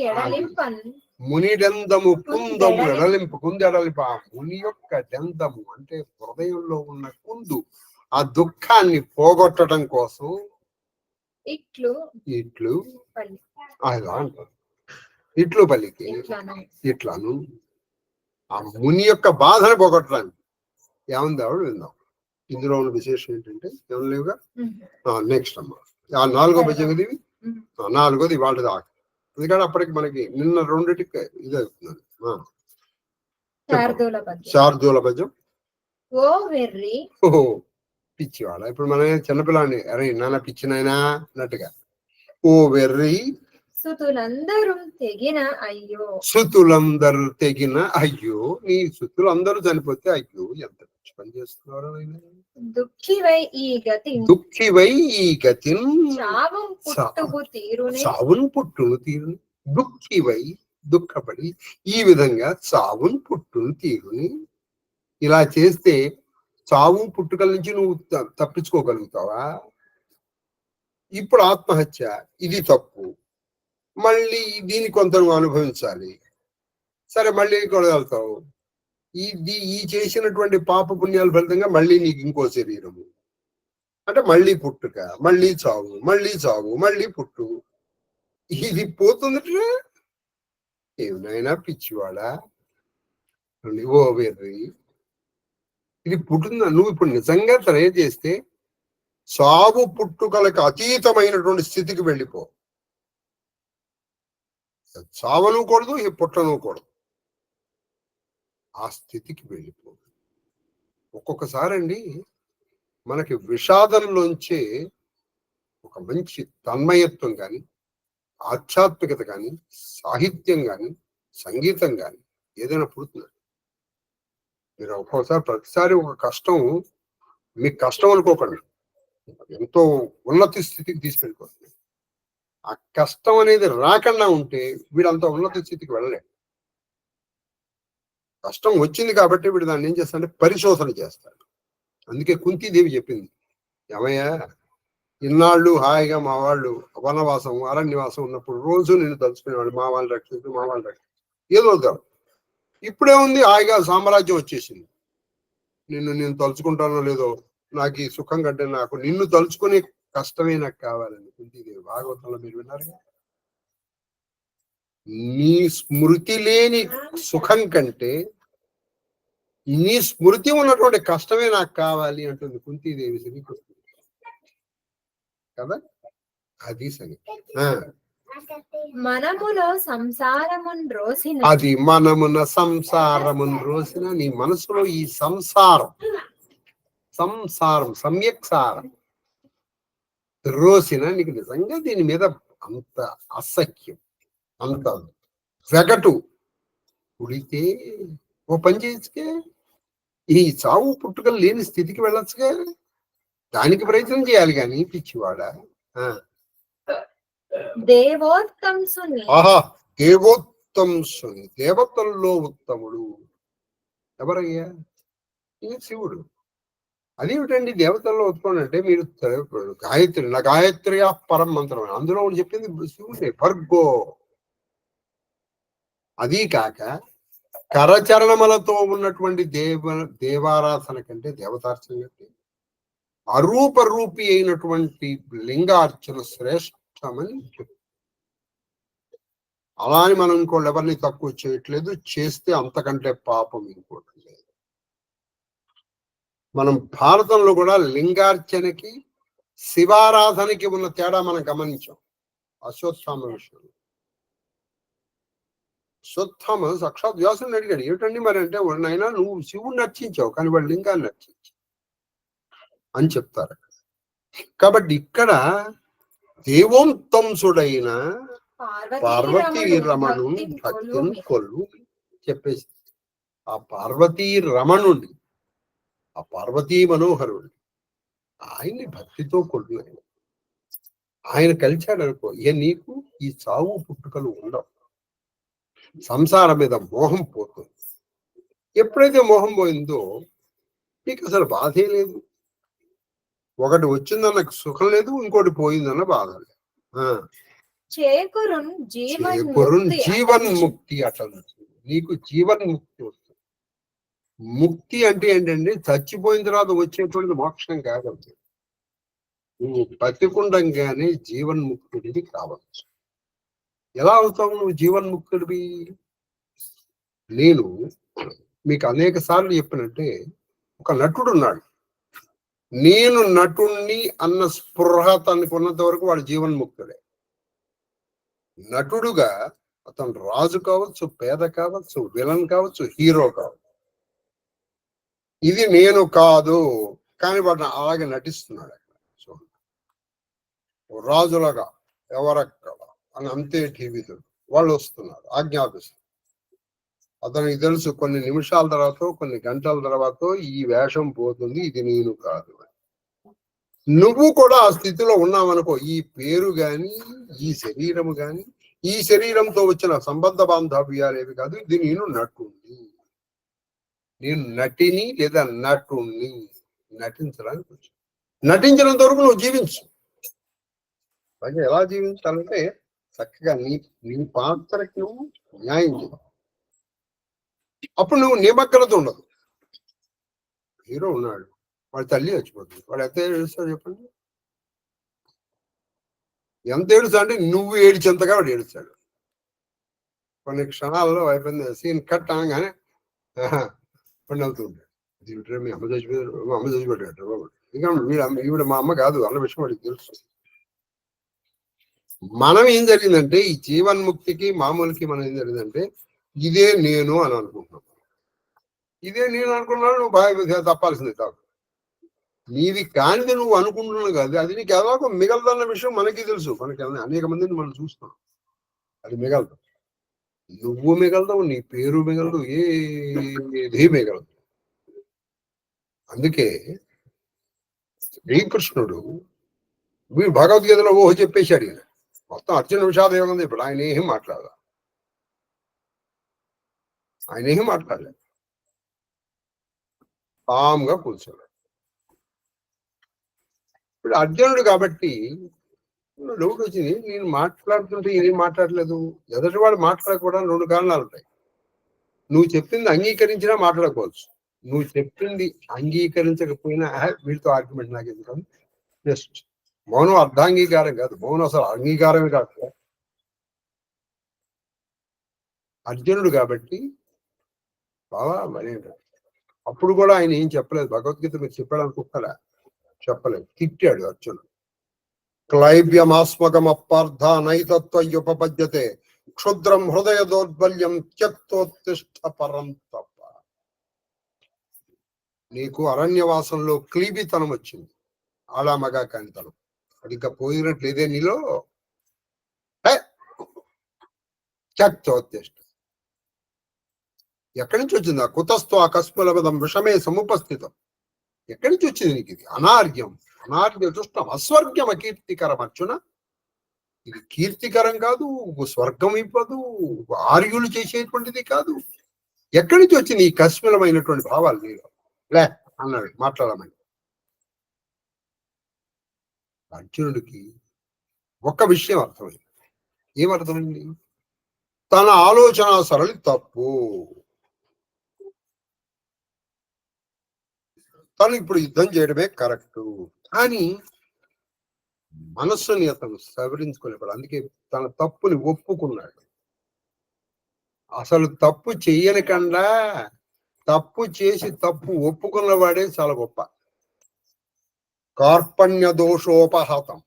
ఎడలింపన్ మునిడెందము కుందము ఎడలింపు ఆ ముని యొక్క డెందము అంటే హృదయంలో ఉన్న కుందు, ఆ దుఃఖాన్ని పోగొట్టడం కోసం ఇట్లు అలా అంటారు. ఇట్లు పలికి ఇట్లాను ఆ ముని యొక్క బాధను పోగొట్టడానికి ఏముంది ఆవిడ విందాం. ఇందులో ఉన్న విశేషం ఏంటంటే ఏమన్నా లేవుగా. నెక్స్ట్ అమ్మా ఆ 4వ భజన ఇది, 4వది వాళ్ళ దాకా. ఎందుకంటే అప్పటికి మనకి నిన్న 2టికి ఇది అవుతున్నాను. శార్దూల భజం. ఓహో పిచ్చివాడ. ఇప్పుడు మన చిన్నపిల్లాడిని అరే నాన్న పిచ్చినైనా అన్నట్టుగా ఓ వెర్రి సుతులందరూ తెగిన అయ్యో, నీ సుతులందరూ చనిపోతే అయ్యో ఎంత పిచ్చి పని చేస్తున్నారు. దుఃఖివై ఈ గతి చావును పుట్టును తీరుని దుఃఖివై దుఃఖపడి ఈ విధంగా చావును పుట్టును తీరుని ఇలా చేస్తే చావు పుట్టుకల నుంచి నువ్వు తప్పించుకోగలుగుతావా? ఇప్పుడు ఆత్మహత్య ఇది తప్పు, మళ్ళీ దీని కొంత నువ్వు అనుభవించాలి. సరే మళ్ళీ కొనగలుగుతావు. ఈ చేసినటువంటి పాప పుణ్యాల ఫలితంగా మళ్ళీ నీకు ఇంకో శరీరము అంటే మళ్ళీ పుట్టుక, మళ్ళీ చావు, మళ్ళీ పుట్టు. ఇది పోతుంది. ఏమైనా పిచ్చివాడా ఓ వెర్రి, ఇది పుట్టిందా? నువ్వు ఇప్పుడు నిజంగా ట్రై చేస్తే చావు పుట్టుకలకు అతీతమైనటువంటి స్థితికి వెళ్ళిపో. చావనుకూడదు, పుట్టనుకూడదు, ఆ స్థితికి వెళ్ళిపో. ఒక్కొక్కసారి అండి మనకి విషాదంలోంచే ఒక మంచి తన్మయత్వం కానీ, ఆధ్యాత్మికత కానీ, సాహిత్యం కానీ, సంగీతం కానీ ఏదైనా పుడుతుంది. మీరు ఒక్కోసారి ప్రతిసారి ఒక కష్టం మీకు కష్టం అనుకోకండి, ఎంతో ఉన్నత స్థితికి తీసుకెళ్ళిపోతుంది. ఆ కష్టం అనేది రాకుండా ఉంటే వీడంత ఉన్నత స్థితికి వెళ్ళలేడు. కష్టం వచ్చింది కాబట్టి వీడు దాన్ని ఏం చేస్తాడంటే పరిశోధన చేస్తాడు. అందుకే కుంతీదేవి చెప్పింది, ఏమయ్యా ఇన్నాళ్ళు హాయిగా మా వాళ్ళు వనవాసం అరణ్యవాసం ఉన్నప్పుడు రోజు నేను తలుచుకునేవాడు, మా వాళ్ళు రక్షించు ఏదో వద్దాం. ఇప్పుడేముంది, హాయిగా సామ్రాజ్యం వచ్చేసింది. నేను తలుచుకుంటానో లేదో, నాకు ఈ సుఖం కంటే నాకు నిన్ను తలుచుకునే కష్టమే నాకు కావాలని కుంతీదేవి భాగవతంలో మీరు విన్నారుగా. నీ స్మృతి లేని సుఖం కంటే నీ స్మృతి ఉన్నటువంటి కష్టమే నాకు కావాలి అంటుంది కుంతీదేవి శ్రీకృష్ణుడు కదా. అది సరి. అది మనమున సంసారమున్ రోసిన, నీ మనసులో ఈ సంసారం సమ్యక్ సారం రోసిన, నీకు నిజంగా దీని మీద అంత అసఖ్యం, అంత వెగటు పుడితే ఓ పని చేయొచ్చుగా, ఈ చావు పుట్టుకలు లేని స్థితికి వెళ్ళొచ్చుగా. దానికి ప్రయత్నం చేయాలి కానీ పిచ్చివాడ. దేవోత్తంసుని, దేవతల్లో ఉత్తముడు ఎవరయ్యా? శివుడు. అదేమిటండి దేవతల్లో ఉత్తముడు అంటే? మీరు గాయత్రి నా గాయత్రి పరం మంత్రం, అందులో చెప్పింది శివుడే, భర్గో. అదీ కాక కరచరణములతో ఉన్నటువంటి దేవారాధన కంటే, దేవతార్చన కంటే అరూప రూపి అయినటువంటి లింగార్చన శ్రేష్టమని చెప్పు. అలా అని మనం ఇంకోళ్ళు ఎవరిని తక్కువ చేయట్లేదు, చేస్తే అంతకంటే పాపం ఇంకోటి లేదు. మనం భారతంలో కూడా లింగార్చనకి శివారాధనకి ఉన్న తేడా మనం గమనించాం. అశ్వత్థామ విషయంలో అశ్వత్థామ సాక్షాత్ వ్యాసుని అడిగాడు, ఏమిటండి మరి అంటే, నాయనా నువ్వు శివుడిని అర్చించావు కానీ వాడు లింగాన్ని అర్చించావు అని చెప్తారు. కాబట్టి ఇక్కడ దేవోంతంసుడైన పార్వతీ రమణు భక్తిని కొల్లు చెప్పేసి, ఆ పార్వతీ రమణుని, ఆ పార్వతీ మనోహరుడు ఆయన్ని భక్తితో కొల్లు. ఆయన కలిచాడు అనుకో, నీకు ఈ చావు పుట్టుకలు ఉండవు. సంసారం మీద మోహం పోతుంది. ఎప్పుడైతే మోహం పోయిందో నీకు అసలు బాధే లేదు. ఒకటి వచ్చిందన్న సుఖం లేదు, ఇంకోటి పోయిందన్న బాధ లేదు. చేకూరున్ జీవన్ముక్తి అట్లా నీకు జీవన్ముక్తి వస్తుంది. ముక్తి అంటే ఏంటంటే చచ్చిపోయిన తర్వాత వచ్చేటువంటి మోక్షం కాదు. నువ్వు బతికుండంగానే జీవన్ముక్తుడివి కావచ్చు. ఎలా అవుతావు నువ్వు జీవన్ముక్తుడివి? నేను మీకు అనేక సార్లు చెప్పినట్టే, ఒక నటుడు ఉన్నాడు. నేను నటుణ్ణి అన్న స్పృహ తనకు ఉన్నంత వరకు వాడు జీవన్ముక్తుడే. నటుడుగా అతను రాజు కావచ్చు, పేద కావచ్చు, విలన్ కావచ్చు, హీరో కావచ్చు. ఇది నేను కాదు, కానీ వాడు అలాగే నటిస్తున్నాడు. రాజులాగా ఎవరక్కడ అని అంతే టీవీతో వాళ్ళు వస్తున్నారు, ఆజ్ఞాపిస్తారు. అతనికి తెలుసు కొన్ని నిమిషాల తర్వాత, కొన్ని గంటల తర్వాత ఈ వేషం పోతుంది, ఇది నేను కాదు అని. నువ్వు కూడా ఆ స్థితిలో ఉన్నావనుకో, ఈ పేరు గాని, ఈ శరీరము గాని, ఈ శరీరంతో వచ్చిన సంబంధ బాంధవ్యాలేవి కాదు, ఇది నేను నటుణ్ణి, నేను నటిని లేదా నటుణ్ణి. నటించడానికి వచ్చి నటించినంత వరకు నువ్వు జీవించు. అలాగే ఎలా జీవించాలంటే చక్కగా నీ పాత్రకి నువ్వు న్యాయం చేయాలి. అప్పుడు నువ్వు నిమగ్నత ఉండదు. హీరో ఉన్నాడు, వాడి తల్లి చచ్చిపోతుంది, వాడు ఎంత ఏడుస్తాడు చెప్పండి? ఎంత ఏడుస్తా అంటే నువ్వు ఏడిచేంతగా వాడు ఏడుస్తాడు. కొన్ని క్షణాలలో అయిపోయింది, సీన్ కట్ అనగానే పండి అవుతుంటాడు. మీ అమ్మ చచ్చిపోయాడు, మా అమ్మ చచ్చిపోయాడు. ఇంకా ఈవిడ మా అమ్మ కాదు అన్న విషయం వాడికి తెలుసు. మనం ఏం జరిగిందంటే ఈ జీవన్ముక్తికి మామూలుకి మనం ఏం జరిగిందంటే ఇదే నేను అని అనుకుంటున్నాం. ఇదే నేను అనుకున్నాను, నువ్వు బాగా తప్పాల్సింది కాదు. నీది కానిది నువ్వు అనుకుంటున్నావు కాదు, అది నీకు ఎలాగో మిగలదన్న విషయం మనకి తెలుసు. మనకి అనేక మందిని మనం చూస్తాం, అది మిగలదు. నువ్వు మిగలదు, నీ పేరు మిగలదు, ఏది మిగలదు. అందుకే శ్రీకృష్ణుడు వీడు భగవద్గీతలో ఓహో చెప్పేశాడు. ఈయన మొత్తం అర్జున విషాద యోగం ఇప్పుడు ఆయన ఏం మాట్లాడలేదు. కామ్గా కూర్చోన్నాడు. ఇప్పుడు అర్జునుడు కాబట్టి డౌట్ వచ్చింది, నేను మాట్లాడుతుంటే ఏం మాట్లాడలేదు. ఎదుటివాడు మాట్లాడకపోవడానికి రెండు కారణాలు ఉంటాయి. నువ్వు చెప్పింది అంగీకరించినా మాట్లాడకపోవచ్చు, నువ్వు చెప్పింది అంగీకరించకపోయినా వీటితో ఆర్గ్యుమెంట్ నాకు ఎందుకని. జస్ట్ మౌనం అర్ధాంగీకారం కాదు, మౌనం అసలు అంగీకారమే కాదు. అర్జునుడు కాబట్టి బావా మరి అప్పుడు కూడా ఆయన ఏం చెప్పలేదు. భగవద్గీత మీరు చెప్పాడనుకుంటారా? చెప్పలేదు, తిట్టాడు అర్జునుడు. క్లైబ్యమాస్మకం అపార్థ నైతత్వయుపపద్యతే క్షుద్రం హృదయ దౌర్బల్యం త్యక్తోత్తిష్ఠ పరం తప్ప. నీకు అరణ్యవాసంలో క్లీబితనం వచ్చింది, ఆడామగా కానితనం, అది ఇంకా పోయినట్లేదే నీలో. త్యక్తోత్తిష్ఠ. ఎక్కడి నుంచి వచ్చింది? ఆ కుతస్థో అకస్మలపదం విషమే సముపస్థితం. ఎక్కడి నుంచి వచ్చింది నీకు ఇది? అనార్ఘ్యం, అనార్ఘ్య దుష్టం, అస్వర్గ్యం అకీర్తికరం. అర్జున, ఇది కీర్తికరం కాదు, స్వర్గం ఇవ్వదు, ఆర్యులు చేసేటువంటిది కాదు. ఎక్కడి నుంచి వచ్చింది ఈ కస్మలమైనటువంటి భావాలు నీలో? లే అన్నాడు మాట్లాడమని. అర్జునుడికి ఒక్క విషయం అర్థమైంది. ఏమర్థమైంది? తన ఆలోచన సరళి తప్పు. తను ఇప్పుడు యుద్ధం చేయడమే కరెక్ట్. కానీ మనస్సుని అతను సవరించుకోలేడు. అందుకే తన తప్పుని ఒప్పుకున్నాడు. అసలు తప్పు చెయ్యని కన్నా తప్పు చేసి తప్పు ఒప్పుకున్నవాడే చాలా గొప్ప. కార్పణ్య దోషోపహతం.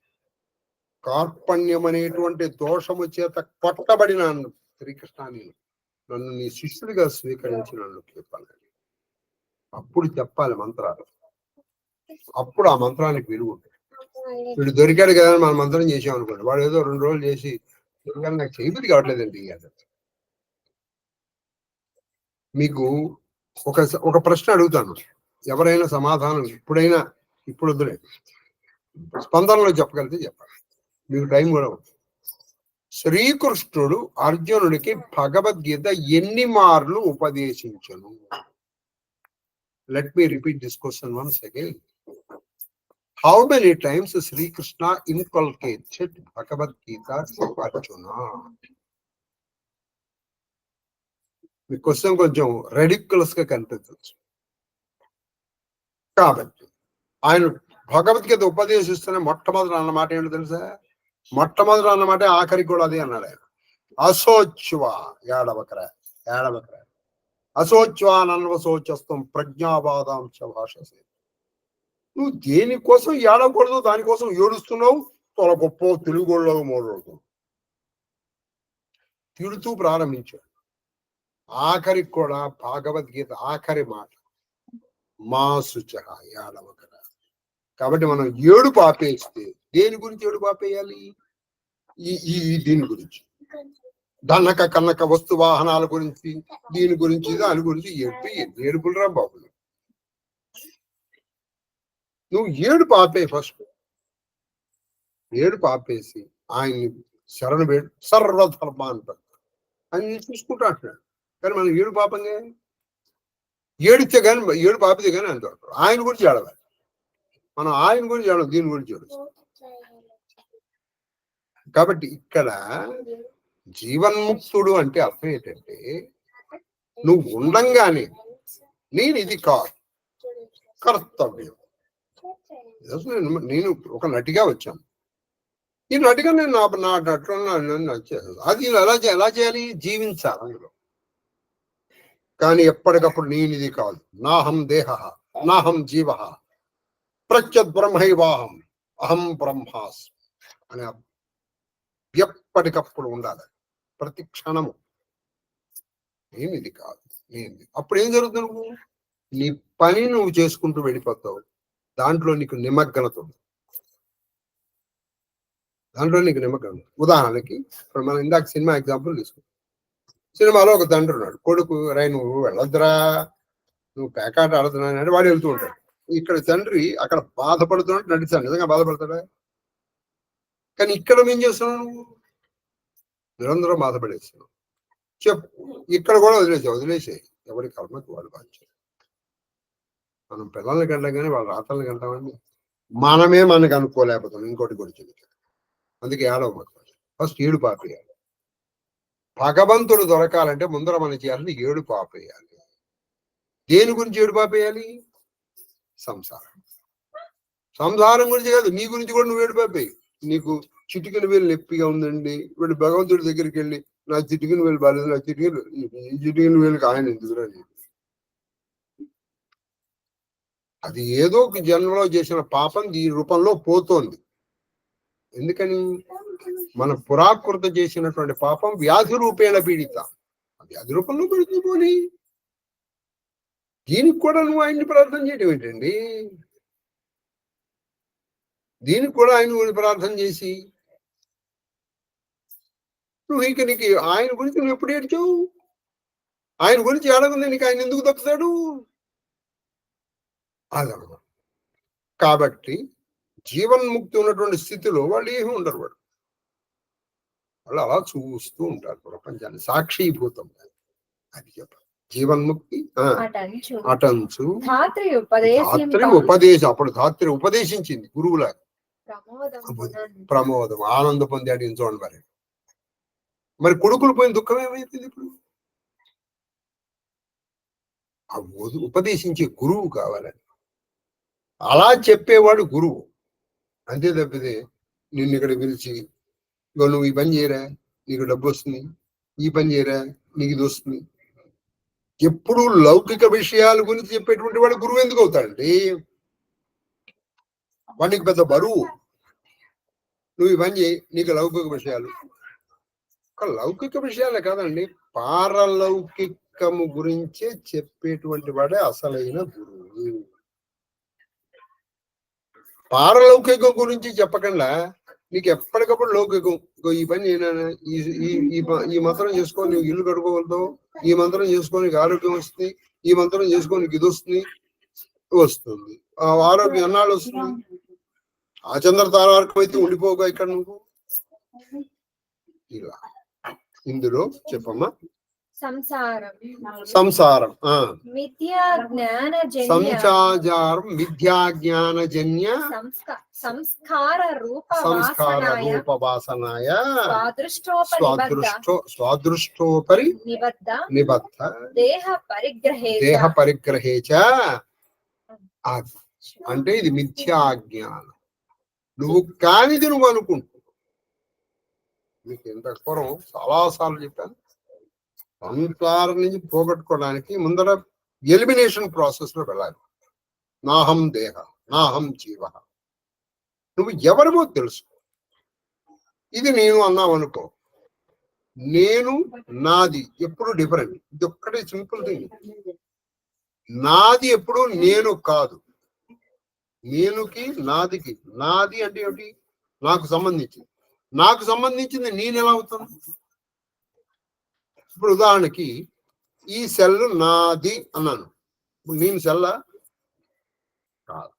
కార్పణ్యం అనేటువంటి దోషము చేత కొట్టబడిన శ్రీకృష్ణాన్ని నన్ను నీ శిష్యుడిగా స్వీకరించినన్ను చెప్పాలి. అప్పుడు చెప్పాలి మంత్రాలు, అప్పుడు ఆ మంత్రానికి విలువ ఉంటుంది. వీడు దొరికాడు కదా మనం మంత్రం చేసాం అనుకోండి, వాడు ఏదో 2 రోజులు చేసి నాకు చేయబుద్ధి కావట్లేదండి. మీకు ఒక ప్రశ్న అడుగుతాను, ఎవరైనా సమాధానం ఇప్పుడైనా, ఇప్పుడు వద్దులే, స్పందనలో చెప్పగలిగితే చెప్పాలి. మీకు టైం కూడా ఉంది. శ్రీకృష్ణుడు అర్జునుడికి భగవద్గీత ఎన్ని మార్లు ఉపదేశించను? Let me repeat this question once again. How many times Sri Krishna inculcated Bhagavad Gita to Arjuna? మీ క్వశ్చన్ కొంచెం రెడిక్యులస్ గా కనిపించవచ్చు. కాబట్టి ఆయన భగవద్గీత ఉపదేశిస్తున్న మొట్టమొదటి అన్నమాట ఏంటో తెలుసా? మొట్టమొదటి అన్నమాట ఆఖరికి కూడా అదే అన్నాడు ఆయన. అశోచ్వా ఏడవకరా అశోచ్వానన్వశోచస్తం ప్రజ్ఞావాదాంశ భాషసే. నువ్వు దేనికోసం ఏడవకూడదు, దానికోసం ఏడుస్తున్నావు. తొల గొప్ప తెలుగులో మొదలు తిడుతూ ప్రారంభించాడు. ఆఖరికి కూడా భగవద్గీత ఆఖరి మాట మా శుచ ఏడవకరా. కాబట్టి మనం ఏడుపు ఆపేస్తే దేని గురించి ఏడుపు ఆపేయాలి? దీని గురించి, దన్నక కన్నక వస్తు వాహనాల గురించి, దీని గురించి, దాని గురించి ఏడుపులరా బాబు. నువ్వు ఏడుపు ఆపే. ఫస్ట్ ఏడుపు ఆపేసి ఆయన్ని శరణు వేడు. సర్వధర్మ అంటారు. ఆయన చూసుకుంటా అంటున్నాడు. కానీ మనం ఏడుపు ఆపంగా, ఏడితే కానీ ఏడుపు ఆపితే కానీ అంత ఆయన గురించి ఏడవాలి. మనం ఆయన గురించి ఏడవ, దీని గురించి ఏడుస్తాం. కాబట్టి ఇక్కడ జీవన్ముక్తుడు అంటే అర్థం ఏంటంటే, నువ్వు ఉండంగానే నేను ఇది కాదు, కర్తవ్యం. నేను ఒక నటిగా వచ్చాను. ఈ నటిగా నేను నా అది ఎలా చేయాలి? జీవించాలి అందులో. కానీ ఎప్పటికప్పుడు నేను ఇది కాదు, నాహం దేహ నాహం జీవ ప్రత్యద్ బ్రహ్మైవాహం అహం బ్రహ్మాస్మి అని ఎప్పటికప్పుడు ఉండాలి. ప్రతి క్షణము నేను ఇది కాదు, నేను. అప్పుడు ఏం జరుగుతుంది? నువ్వు నీ పని నువ్వు చేసుకుంటూ వెళ్ళిపోతావు. దాంట్లో నీకు నిమగ్నత ఉంది. ఉదాహరణకి ఇప్పుడు మనం ఇందాక సినిమా ఎగ్జాంపుల్ తీసుకుంటాం. సినిమాలో ఒక తండ్రి ఉన్నాడు. కొడుకు, రై నువ్వు వెళ్ళొద్దురా, నువ్వు పేకాట ఆడుతున్నావు అంటే వాడు వెళ్తూ ఉంటాడు. ఇక్కడ తండ్రి అక్కడ బాధపడుతున్నాడు, నటిస్తాడు. నిజంగా బాధపడతాడా? కానీ ఇక్కడ ఏం చేస్తున్నావు? నువ్వు నిరంతరం బాధపడేస్తున్నావు. చెప్పు, ఇక్కడ కూడా వదిలేసే ఎవరి కర్మకు వాళ్ళు బాధ్యత. మనం పిల్లల్ని కంటాం కానీ వాళ్ళ రాతల్ని కంటామండి. మనమే మనకు అనుకోలేకపోతాం. ఇంకోటి గురించి అందుకే ఏడవ ఫస్ట్ ఏడు పాపేయాలి. భగవంతుడు దొరకాలంటే ముందర మనం చేయాలని ఏడు పాపేయాలి. దేని గురించి ఏడు పాపేయాలి? సంసారం గురించి కాదు, నీ గురించి కూడా నువ్వు ఏడు పాపేయి. నీకు చిటికిన వేలు నొప్పిగా ఉందండి, వీడు భగవంతుడి దగ్గరికి వెళ్ళి నా చిటికిన వేలు బాలేదు, నా చిటికిన వేలుకి ఆయన ఎందుకురా? అది ఏదో ఒక జన్మలో చేసిన పాపం ఈ రూపంలో పోతోంది. ఎందుకని? మన పురాకృత చేసినటువంటి పాపం వ్యాధి రూపేణ పీడిత. వ్యాధి రూపంలో పెడుతుంది. పోనీ దీనికి కూడా నువ్వు ఆయన్ని ప్రార్థన చేయడం ఏంటండి? దీనికి కూడా ఆయన ప్రార్థన చేసి నువ్వు ఇంక నీకు ఆయన గురించి నువ్వు ఎప్పుడు ఏడ్చావు? ఆయన గురించి ఏడగుంది, నీకు ఆయన ఎందుకు తప్పుతాడు? అదనమాట. కాబట్టి జీవన్ముక్తి ఉన్నటువంటి స్థితిలో వాళ్ళు ఏమి ఉండరు. వాళ్ళు అలా చూస్తూ ఉంటారు ప్రపంచాన్ని, సాక్షీభూతం. అది చెప్పాలి. జీవన్ముక్తి అటంచు ధాత్రి ఉపదేశం. అప్పుడు ధాత్రి ఉపదేశించింది గురువులా. ప్రమోదం, ఆనందం పొందాడు. చూడండి మరి కొడుకులు పోయిన దుఃఖం ఏమైతుంది? ఇప్పుడు ఆ ఉపదేశించే గురువు కావాలని. అలా చెప్పేవాడు గురువు. అంతే తప్పితే నిన్ను ఇక్కడ పిలిచి నువ్వు ఈ పని చేయరా నీకు డబ్బు వస్తుంది, ఈ పని చేయరా నీకు ఇది వస్తుంది, ఎప్పుడు లౌకిక విషయాల గురించి చెప్పేటువంటి వాడు గురువు ఎందుకు అవుతాడండి? వాడికి పెద్ద బరువు. నువ్వు ఈ పని చేయి, నీకు లౌకిక విషయాలు. లౌకిక విషయాలే కాదండి, పారలౌకికము గురించే చెప్పేటువంటి వాడే అసలైన గురువు. పారలౌకికం గురించి చెప్పకుండా నీకు ఎప్పటికప్పుడు లౌకికం, ఈ పని ఈ మంత్రం చేసుకొని నువ్వు ఇల్లు కట్టుకోగలుగుతావు, ఈ మంత్రం చేసుకొని నీకు ఆరోగ్యం వస్తుంది, ఈ మంత్రం చేసుకొని నీకు ఇది వస్తుంది. ఆ ఆరోగ్యం ఎన్నాళ్ళు వస్తుంది? ఆ చంద్ర తారార్కం అయితే ఉండిపోగా ఇక్కడ నువ్వు. ఇలా ఇందులో చెప్పమ్మా. సంసారం మిథ్యా జ్ఞానజన్య మిథ్యా జ్ఞానజన్య సంస్కార రూప వాసనాయ స్వాదృష్టోపరి నిబద్ధ దేహ పరిగ్రహే చ. అంటే ఇది మిథ్యా జ్ఞానం. నువ్వు కానిది నువ్వు అనుకుంటు. మీకు ఇంత పూర్వం చాలాసార్లు చెప్పాను, సంసారం నుంచి పోగొట్టుకోవడానికి ముందర ఎలిమినేషన్ ప్రాసెస్ లో వెళ్ళాలి. నాహం దేహ, నాహం జీవ. నువ్వు ఎవరిమో తెలుసు. ఇది నేను అన్నావు అనుకో, నేను నాది ఎప్పుడు డిఫరెంట్. ఇది ఒక్కటే సింపుల్ థింగ్. నాది ఎప్పుడు నేను కాదు. నేనుకి నాదికి, నాది అంటే ఏమిటి? నాకు సంబంధించింది. నాకు సంబంధించింది నేను ఎలా అవుతాను? ఇప్పుడు ఉదాహరణకి ఈ సెల్ నాది అన్నాను. ఇప్పుడు నేను సెల్లా కాదు.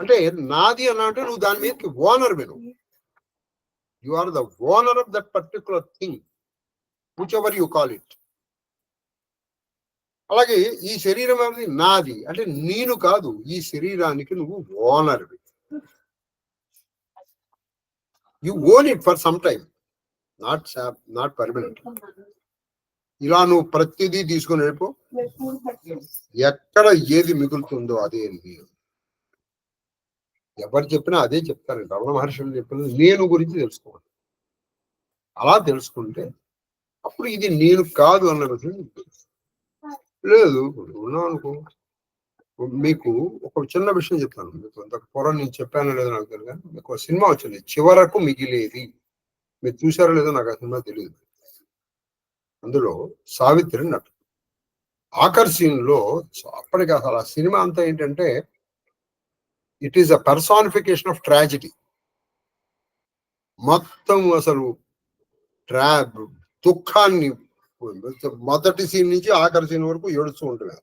అంటే నాది అన్నా అంటే నువ్వు దాని మీదకి ఓనర్ విను. You are the owner of that particular thing, which ever you call it. అలాగే ఈ శరీరం అనేది నాది అంటే నేను కాదు. ఈ శరీరానికి నువ్వు ఓనర్వి. You own it for some time, not permanent. ఇలా నువ్వు ప్రతిదీ తీసుకుని వెళ్ళిపో. ఎక్కడ ఏది మిగులుతుందో అదే నేను. ఎవరు చెప్పినా అదే చెప్తారు. రమణ మహర్షులు చెప్పినది నేను గురించి తెలుసుకోవాలి. అలా తెలుసుకుంటే అప్పుడు ఇది నేను కాదు అన్న విషయం లేదు. ఉన్నావు అనుకో. మీకు ఒక చిన్న విషయం చెప్తాను. మీకు అంత పూర్వం నేను చెప్పానో లేదో నాకు తెలియదు, కానీ మీకు ఒక సినిమా వచ్చింది, చివరకు మిగిలేది. మీరు చూసారో లేదో నాకు ఆ సినిమా తెలియదు. అందులో సావిత్రి నటు. ఆఖరి సీన్ లో అప్పటికి అసలు ఆ సినిమా అంతా ఏంటంటే it is a personification of tragedy. మొత్తం అసలు దుఃఖాన్ని మొదటి సీన్ నుంచి ఆఖరి సీన్ వరకు ఏడుస్తూ ఉంటుంది.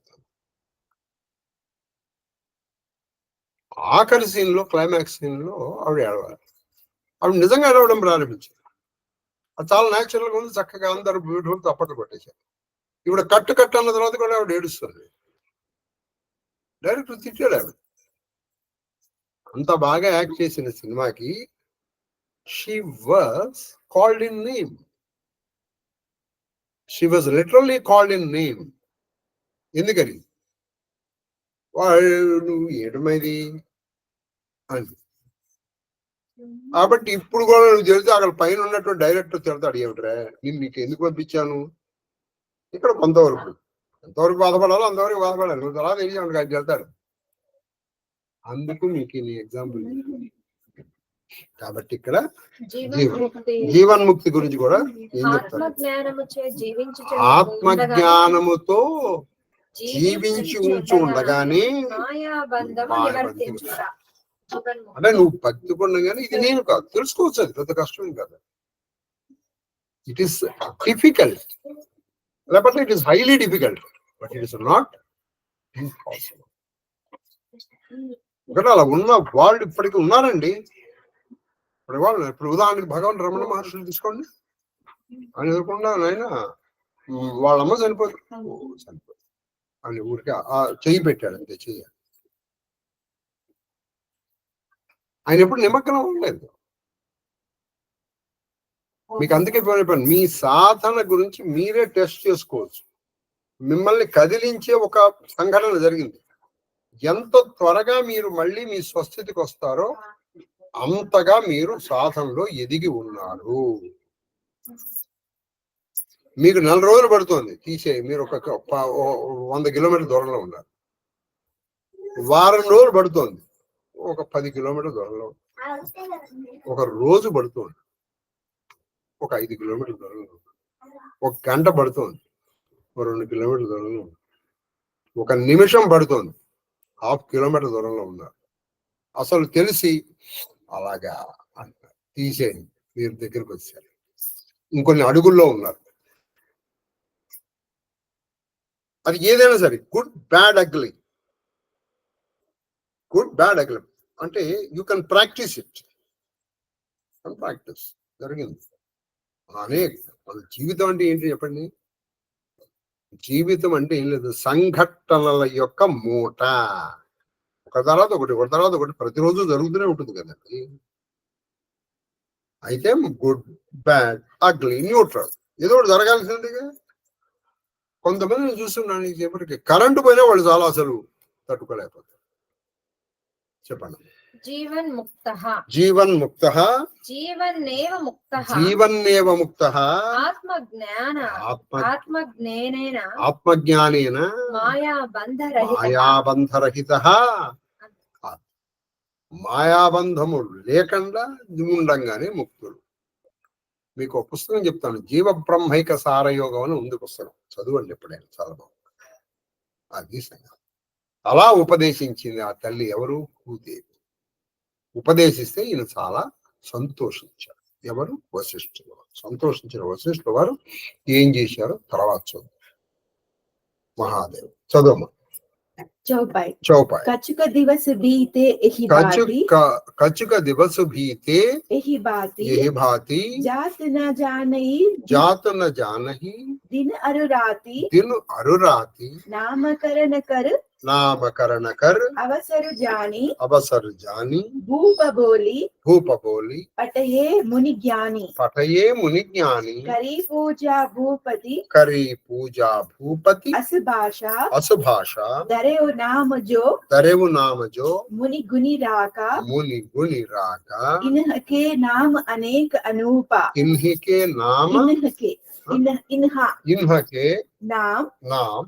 ఆఖరి సీన్ లో, క్లైమాక్స్ సీన్ లో ఆవిడ ఏడవాలి. ఆవిడ నిజంగా ఏడవడం ప్రారంభించారు. అది చాలా న్యాచురల్ గా ఉంది. చక్కగా అందరూ బ్యూటిఫుల్ తప్పట్లు కొట్టేశారు. ఇప్పుడు కట్టు అన్న తర్వాత కూడా ఆవిడ ఏడుస్తుంది. డైరెక్టర్ తిట్టాడు ఆవిడ. అంత బాగా యాక్ట్ చేసిన సినిమాకి she was called in name. She was literally called in name. ఎందుకని? నువ్వు ఏడమైది అని. కాబట్టి ఇప్పుడు కూడా నువ్వు తెలిస్తే అక్కడ పైన ఉన్నటువంటి డైరెక్టర్ తిడతాడు, ఏమిట్రా నేను నీకు ఎందుకు పంపించాను? ఇక్కడ కొంతవరకు ఎంతవరకు బాధపడాలో అంతవరకు బాధపడాలి. నువ్వు తర్వాత తెలియదు ఆయన వెళ్తాడు. అందుకు మీకు నీ ఎగ్జాంపుల్. కాబట్టి ఇక్కడ జీవన్ముక్తి గురించి కూడా ఏం చెప్తారు? ఆత్మజ్ఞానముతో జీవించి ఉంచు ఉండగానే అంటే నువ్వు భక్తి ఉండగానే ఇది నేను కాదు తెలుసుకోవచ్చు. అది పెద్ద కష్టం కదా. ఇట్ ఈస్ డిఫికల్ట్, లేకపోతే it is highly difficult, but it is not impossible. ఇక్కడ అలా ఉన్న వాళ్ళు ఇప్పటికీ ఉన్నారండి. ఇప్పుడు ఉదాహరణకి భగవాన్ రమణ మహర్షులు తీసుకోండి. ఆయన ఎదుర్కొండా ఆయన వాళ్ళమ్మ చనిపోతుంది. ఆయన ఊరికి చెయ్యి పెట్టాడు, అంతే చెయ్యి. ఆయన ఎప్పుడు నిమగ్నం ఉండలేదు. మీకు అందుకే చెప్పాను, మీ సాధన గురించి మీరే టెస్ట్ చేసుకోవచ్చు. మిమ్మల్ని కదిలించే ఒక సంఘటన జరిగింది. ఎంత త్వరగా మీరు మళ్ళీ మీ స్వస్థితికి వస్తారో అంతగా మీరు సాధనలో ఎదిగి ఉన్నారు. మీకు 4 రోజులు పడుతుంది తీసే. మీరు ఒక 100 కిలోమీటర్ల దూరంలో ఉన్నారు. వారం రోజులు పడుతుంది ఒక 10 కిలోమీటర్ల దూరంలో. ఒక రోజు పడుతుంది ఒక 5 కిలోమీటర్ల దూరంలో. ఒక గంట పడుతుంది ఒక 2 కిలోమీటర్ల దూరంలో. ఒక నిమిషం పడుతుంది 1/2 కిలోమీటర్ దూరంలో ఉన్నారు. అసలు తెలిసి అలాగా తీసేయండి, మీరు దగ్గరికి వచ్చారు. ఇంకొన్ని అడుగుల్లో ఉన్నారు. అది ఏదైనా సరే, good bad ugly. Good bad ugly అంటే you can practise it. Practice జరిగింది. అనే మన జీవితం అంటే ఏంటి చెప్పండి? జీవితం అంటే ఏం లేదు, సంఘటనల యొక్క మూట. ఒక తర్వాత ఒకటి, ఒక తర్వాత ఒకటి ప్రతిరోజు జరుగుతూనే ఉంటుంది కదండి. అయితే గుడ్, బ్యాడ్, అగ్లీ, న్యూట్రల్, ఏదో ఒకటి జరగాల్సిందిగా. కొంతమంది చూస్తున్నాను ఇప్పటికి కరెంటు పోయినా వాళ్ళు చాలా అసలు తట్టుకోలేకపోతారు. చెప్పండి. జీవన్ ముక్త జీవన్ ముక్త జీవన్నేవ ముక్త జీవన్నేవ ముక్త ఆత్మజ్ఞాన ఆత్మజ్ఞానేన ఆత్మజ్ఞానేన మాయాబంధరహిత మాయాబంధరహిత. మాయాబంధము లేకుండా ఉండంగానే ముక్తులు. మీకు ఒక పుస్తకం చెప్తాను, జీవ బ్రహ్మైక సారయోగం అని ఉంది పుస్తకం, చదవండి ఎప్పుడైనా, చాలా బాగుంది. అది సంగతి. అలా ఉపదేశించింది ఆ తల్లి ఎవరు? భూదేవి. ఉపదేశిస్తే ఈయన చాలా సంతోషించారు. ఎవరు? వశిష్ఠుల వారు. సంతోషించిన వశిష్ఠుల వారు ఏం చేశారో తర్వాత చదువు. మహాదేవ్ చదువు. चौपाई चौपाई कछुक दिवस बीते एहि भांति कछुक दिवस बीते एहि भांति जात न जानई दिन अरुराति नामकरण कर अवसर जानी भूप बोली पटये मुनि ज्ञानी करी पूजा भूपति असुभाषा दरेव नाम जो मुनि गुनि राका इनके नाम अनेक अनूपा इनके नाम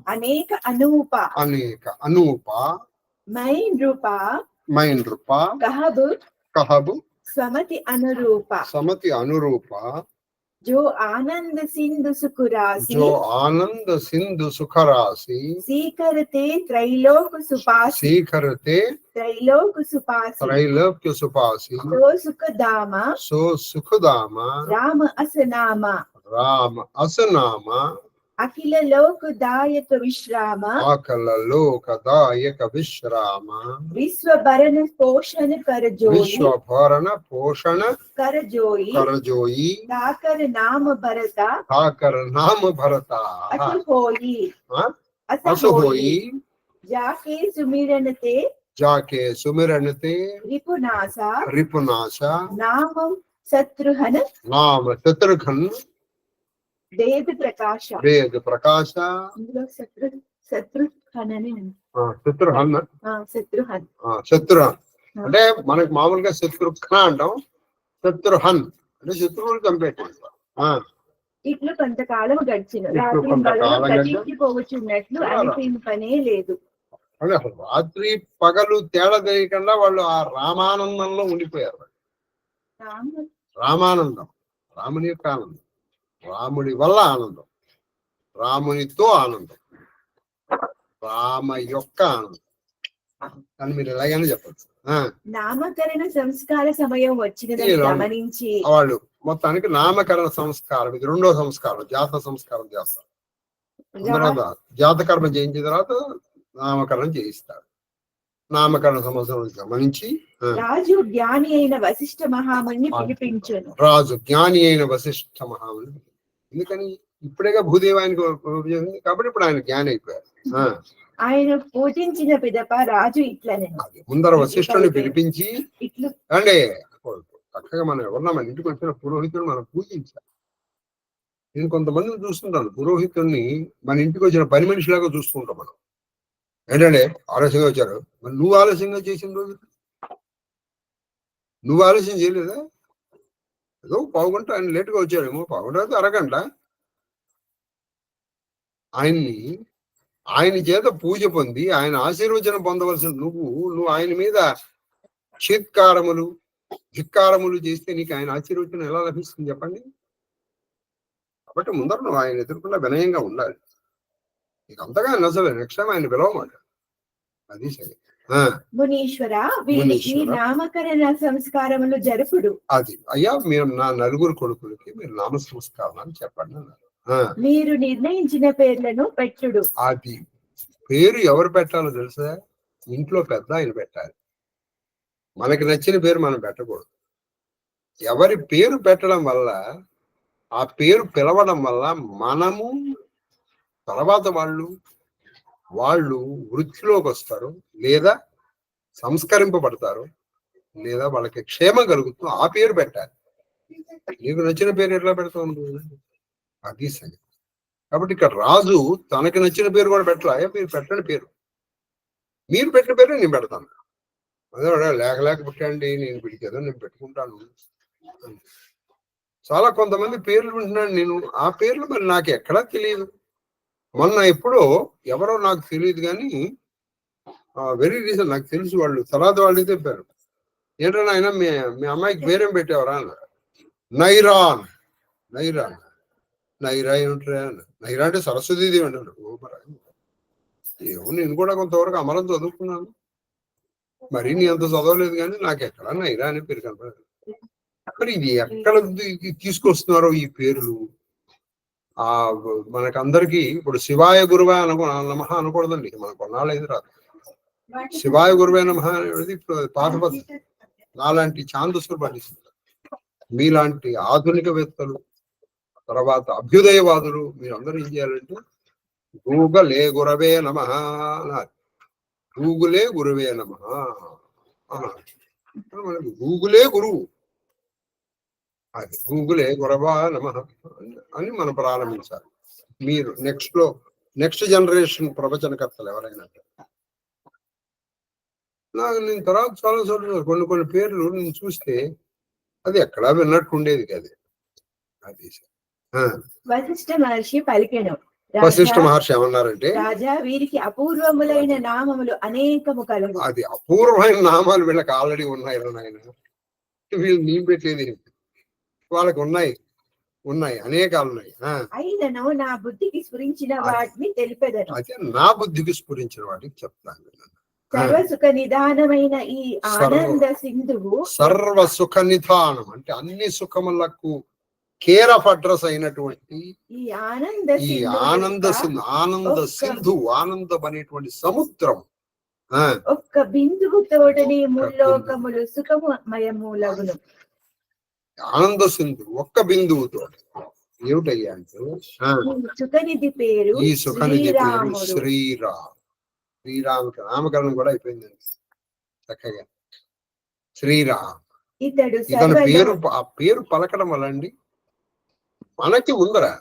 अनेक अनूपा मैन रूपा कहबु समति अनुरूपा जो आनंद सिंधु सुखरासी सीकरते त्रैलोक सुपासी सो सुखदामा राम असनामा अखिल लोकदायक विश्राम विश्व भरण पोषण कर जोई ताकर नाम भरता अस होई जाके सुमिरन ते रिपुनासा नाम शत्रुघ्न वेद प्रकाश శత్రుహన్ అంటే మనకు మామూలుగా శత్రుఘ్న అంటాం, శత్రుహన్ అంటే శత్రువులు చంపేటువంటి. ఇట్లు కొంతకాలం గడిచిన పోవచ్చున్నట్లు అనిపింపనే లేదు. అంటే అసలు రాత్రి పగలు తేడా తెలియకుండా వాళ్ళు ఆ రామానందంలో ఉండిపోయారు. రామానందం, రాముని యొక్క ఆనందం, రాముడి వల్ల ఆనందం, రామునితో ఆనందం, రామ యొక్క ఆనందం అని మీరు ఎలాగైనా చెప్పచ్చు. నామకరణ సంస్కార సమయం వచ్చినదని గమనించి వాళ్ళు మొత్తానికి నామకరణ సంస్కారం, ఇది రెండో సంస్కారం, జాత సంస్కారం చేస్తారు. తర్వాత జాతకర్మ చేయించిన తర్వాత నామకరణం చేయిస్తారు. నామకరణ సంవత్సరం గమనించి రాజు జ్ఞాని అయిన వశిష్ఠ మహాముని పిలిపించాను. ఎందుకని ఇప్పుడేగా భూదేవి ఆయనకు కాబట్టి ఇప్పుడు ఆయన జ్ఞాని అయిపోయారు. ఆయన పూజించిన పిదప రాజు ఇట్లనే ముందర వశిష్ఠుని పిలిపించి అంటే చక్కగా మనం ఎవరన్నా మన ఇంటికి వచ్చిన పురోహితుడు మనం పూజించాలి. నేను కొంతమందిని చూస్తుంటాను, పురోహితుడిని మన ఇంటికి వచ్చిన పని మనిషిలాగా చూస్తుంటాం మనం. ఏంటంటే ఆలస్యంగా వచ్చారు, మరి నువ్వు ఆలస్యంగా చేసిన రోజు నువ్వు ఆలస్యం చేయలేదా? ఏదో పావుగంట ఆయన లేటుగా వచ్చాడేమో, పావుగంట అయితే అరగంట. ఆయన చేత పూజ పొంది ఆయన ఆశీర్వచనం పొందవలసిన నువ్వు ఆయన మీద చీత్కారములు ధిక్కారములు చేస్తే నీకు ఆయన ఆశీర్వచనం ఎలా లభిస్తుంది చెప్పండి? కాబట్టి ముందర నువ్వు ఆయన ఎదుర్కొన్న వినయంగా ఉండాలి. నీకు అంతగా నచ్చలే, నెక్స్ట్ టైం ఆయన పిలవమాట. అది సరే. మునీశ్వర నామకరణ సంస్కారములు జరుపుడు. అది అయ్యా, మీరు నా నలుగురు కొడుకులకి మీరు నామ సంస్కారం అని చెప్పండి అన్నారు. మీరు నిర్ణయించిన పేర్లను పెట్టుడు. అది పేరు ఎవరు పెట్టాలో తెలుసా? ఇంట్లో పెద్ద ఆయన పెట్టాలి. మనకి నచ్చిన పేరు మనం పెట్టకూడదు. ఎవరి పేరు పెట్టడం వల్ల ఆ పేరు పిలవడం వల్ల మనము తర్వాత వాళ్ళు వృత్తిలోకి వస్తారు, లేదా సంస్కరింపబడతారు, లేదా వాళ్ళకి క్షేమం కలుగుతూ ఆ పేరు పెట్టాలి. నీకు నచ్చిన పేరు ఎట్లా పెడతావు నువ్వు? అది సంగతి. కాబట్టి ఇక్కడ రాజు తనకి నచ్చిన పేరు కూడా పెట్టలే. మీరు పెట్టండి పేరు, మీరు పెట్టిన పేరు నేను పెడతాను. అదే లేక పెట్టండి, నేను పిడికేదో నేను పెట్టుకుంటాను. చాలా కొంతమంది పేర్లు వింటున్నాను నేను, ఆ పేర్లు మరి నాకు ఎక్కడా తెలియదు. మొన్న ఎప్పుడో ఎవరో నాకు తెలియదు కానీ వెరీ రీసెంట్ నాకు తెలిసి వాళ్ళు తర్వాత వాళ్ళు చెప్పారు, ఏంటన్నా ఆయన మీ అమ్మాయికి పేరేం పెట్టేవరా అన్నారు. నైరాన్. నైరా ఏమిట్రా అన్న. నైరా అంటే సరస్వతీదేవి అంటాడు. ఏమో నేను కూడా కొంతవరకు అమరం చదువుకున్నాను, మరి నీ అంత చదవలేదు కానీ నాకు ఎక్కడ నైరా అనే పేరు కనపడదు. మరి ఇది ఎక్కడ తీసుకొస్తున్నారో ఈ పేర్లు. మనకందరికి ఇప్పుడు శివాయ గురువే నమః అనకూడదండి, మనకు కొన్నాళ్ళు అయింది రాదు. శివాయ గురువే నమః అనేది ఇప్పుడు పాత పద్ధతి. నాలాంటి ఛాందస్సులు పండిస్తున్నారు, మీలాంటి ఆధునికవేత్తలు, తర్వాత అభ్యుదయవాదులు మీరందరూ ఏం చేయాలంటే గూగులే గురవే నమః అన్నారు. గూగులే గురువే నమః అన్నారు. మనకి గూగులే గురువు, అది గూగులే గురవా నమః అని మనం ప్రారంభించాలి. మీరు నెక్స్ట్ జనరేషన్ ప్రవచనకర్తలు ఎవరైనా నేను తర్వాత చాలా చోట్ల కొన్ని పేర్లు నేను చూస్తే అది ఎక్కడా విన్నట్టు ఉండేది కదా. అది వశిష్ఠ మహర్షి పలికెను. వశిష్ఠ మహర్షి ఏమన్నారంటే, రాజా వీరికి అపూర్వములైన నామములు అనేకము కలవు. అది అపూర్వమైన నామాలు వీళ్ళకి ఆల్రెడీ ఉన్నాయి. వీళ్ళు నీ పెట్టేది వాళ్ళకి ఉన్నాయి అనేకాలు ఉన్నాయి. అయినను నా బుద్ధికి స్ఫురించిన వాటిని తెలిపెదను. అయితే నా బుద్ధికి స్ఫురించిన వాటికి చెప్తాను. సర్వసుఖ నిదానమైన ఈ ఆనంద సింధువు, సర్వసుఖ నిధానం అంటే అన్ని సుఖములకు కేర్ ఆఫ్ అడ్రస్ అయినటువంటి ఈ ఆనంద సింధు, ఆనందం అనేటువంటి సముద్రం. ఒక్క బిందువు తోటని ముల్లోకములు సుఖమయములగును. ఆనంద సింధు ఒక్క బిందువుతో ఏమిటయ్యా అంటే సుఖనిధి పేరు ఈ సుఖనిధి పేరు శ్రీరామ్ నామకరణం కూడా అయిపోయిందండి చక్కగా. శ్రీరామ్ ఇతని పేరు, ఆ పేరు పలకడం వల్ల అండి మనకి ఉందరా.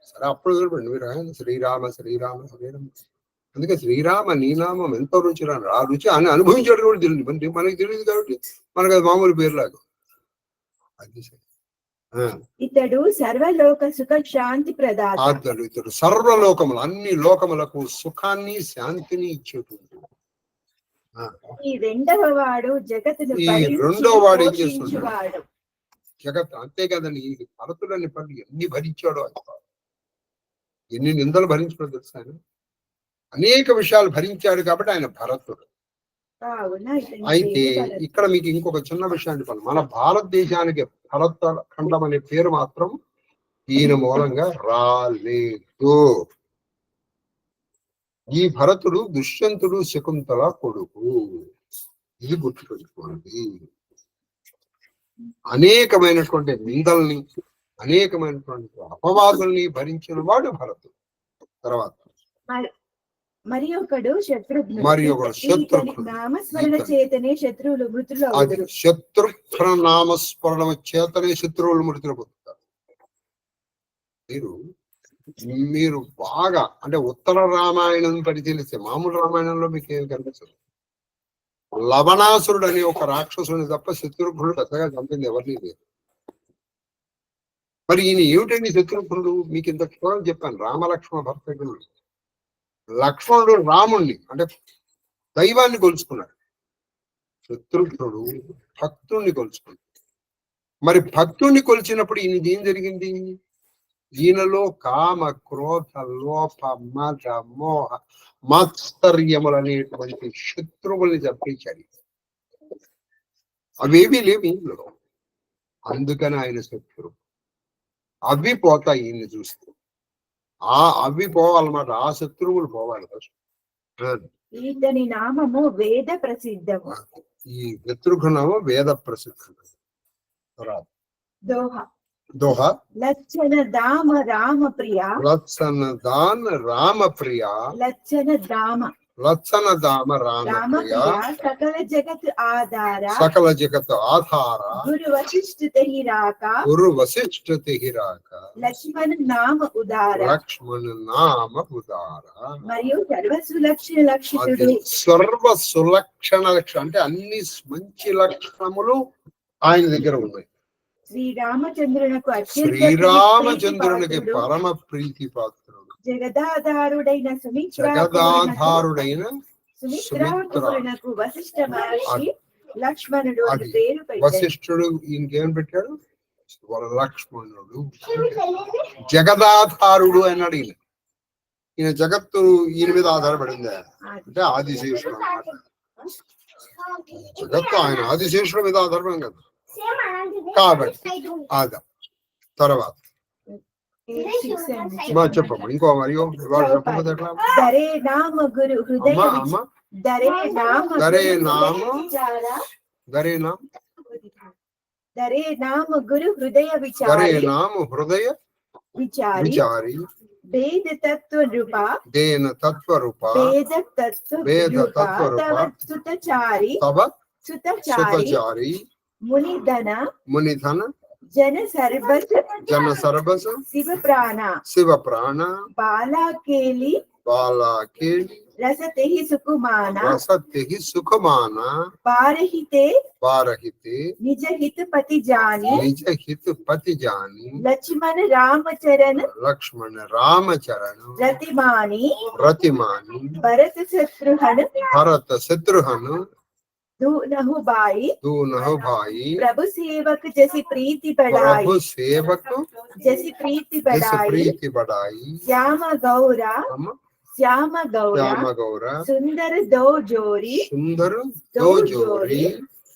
సరే అప్పుడు చూడండి మీరు శ్రీరామ శ్రీరామ శ్రీరామ, అందుకే శ్రీరామ నీ నామం ఎంతో రుచి రాను, ఆ రుచి అని అనుభవించడం కూడా తెలియదు మనకి తెలియదు కాబట్టి మనకు అది మామూలు పేరులాగా. అది ఇతడు సర్వలోక సుఖ శాంతి ప్రదాత. ఇతడు సర్వలోకములు అన్ని లోకములకు సుఖాన్ని శాంతిని ఇచ్చేటువంటి. ఈ రెండవ వాడు జగత్తును ఏం చేస్తున్నాడు? జగత్ అంతే కదండి. ఈ భరతులని పనులు ఎన్ని భరించాడో, ఎన్ని నిందలు భరించాడో తెలుసా. అనేక విషయాలు భరించాడు కాబట్టి ఆయన భరతుడు. అయితే ఇక్కడ మీకు ఇంకొక చిన్న విషయాన్ని చెప్పాలి. మన భారతదేశానికి భరత ఖండం అనే పేరు మాత్రం ఈయన మూలంగా రాలేదు. ఈ భరతుడు దుష్యంతుడు శకుంతల కొడుకు, ఇది గుర్తుపెట్టుకోండి. అనేకమైనటువంటి నిందల్ని, అనేకమైనటువంటి అపవాదుల్ని భరించిన వాడు భరతుడు. తర్వాత మరి ఒకడు శత్రుఘ్నుడు. నామస్మరణ చేతనే శత్రువులు మృతులు. శత్రుఘ్న నామస్మరణ చేతనే శత్రువులు మృతులు పొందుతారు. మీరు బాగా అంటే ఉత్తర రామాయణం పరిశీలిస్తే, మామూలు రామాయణంలో మీకు ఏమి కనిపిస్తుంది? లవణాసురుడు అనే ఒక రాక్షసుని తప్ప శత్రుఘ్నుడు పెద్దగా చంపింది ఎవరిని లేదు. మరి ఈయన ఏమిటండి శత్రుఘ్నుడు? మీకు ఇంత క్షణం చెప్పాను, రామలక్ష్మణ భర్త. లక్ష్మణుడు రాముణ్ణి అంటే దైవాన్ని కొలుచుకున్నాడు, శత్రుఘ్నుడు భక్తుణ్ణి కొలుచుకున్నాడు. మరి భక్తుణ్ణి కొలిచినప్పుడు ఈయనది ఏం జరిగింది? ఈయనలో కామ క్రోధ లోప మద మోహ మాత్సర్యములు అనేటువంటి శత్రువుల్ని చంపించాడు. అవేమీ లేవు ఇందులో, అందుకని ఆయన శత్రువు. అవి పోతాయి ఈయన్ని చూస్తే, అవి పోవాలన్నమాట. ఆ శత్రువులు పోవాలి ఫస్ట్. ఇతని నామము వేద ప్రసిద్ధము. ఈ శత్రుఘ్నము వేద ప్రసిద్ధం. దోహ దోహ లచ్చన దామ రామ ప్రియ లత్సన దాన రామ ప్రియ లచ్చన దామ లత్సన దామ రామ రామ ప్రియ ప్రియ సకల జగత్ ఆధార సకల జగత్ ఆధార గురు వశిష్ఠ తెహిరాక గురు వశిష్ఠ తిహిరాక లక్ష్మణ నామ ఉదార లక్ష్మణ నామ ఉదార. మరియు సర్వ సులక్షణ లక్షితుడు. అది సర్వ సులక్షణ లక్షణం అంటే అన్ని మంచి లక్షణములు ఆయన దగ్గర ఉన్నాయి. శ్రీరామచంద్రునకు శ్రీరామచంద్రునికి పరమ ప్రీతి పాత్రుడు, జగదాధారుడైన జగదాధారుడైన సుమిత్రాకు వశిష్ఠ మహర్షి లక్ష్మణుడు అని అది పేరు పెట్టారు. వశిష్ఠుడు ఈయనకేం పెట్టాడు? లక్ష్మణుడు. జగదాధారుడు అన్నాడు ఈయన. ఈయన జగత్తు ఈయన మీద ఆధారపడింది అంటే ఆదిశేషుడు అన్నమాట. జగత్తు ఆయన ఆదిశేషుడు మీద ఆధారపడింది కదా. కాబట్టి ఆదా తర్వాత చెప్పమ్మా ఇంకో మరియు చెప్పకపోతే ఎట్లా? దరే నామ గురు హృదయ అమ్మ దరే నామ దరే నామ దరే నామ దరే నామ గురు హృదయ దరే విచారి నామ హృదయ విచారి విచారి వేద తత్వ రూప దేన తత్వ రూప వేద తత్వ వేద రూప తత్వ రూప తవ సుతచారి తవ సుతచారి సుతచారి మునిధన మునిధన జన సర్వస్ జన సర్వస శివ ప్రాణ శివ ప్రాణ బాలాకేలి బాలాకేలి రసతే సుకుమాన రసతి సుఖమాన పారహితే పారహితే నిజ హిత పతి జాని నిజ హిత పతి జాని లక్ష్మణ రామచరణ లక్ష్మణ రామచరణ రతిమాని రతిమాని భరత శత్రుహన భరత శత్రుహను दूनहु बाई दूनहु भाई प्रभु सेवक जैसी प्रीति बढ़ाई प्रभु सेवक जैसी प्रीति जैसे बढ़ाई प्रीति बढ़ाई श्याम गौरा हम श्याम गौरा श्याम गौरा सुंदर दो जोड़ी सुंदर दो जोड़ी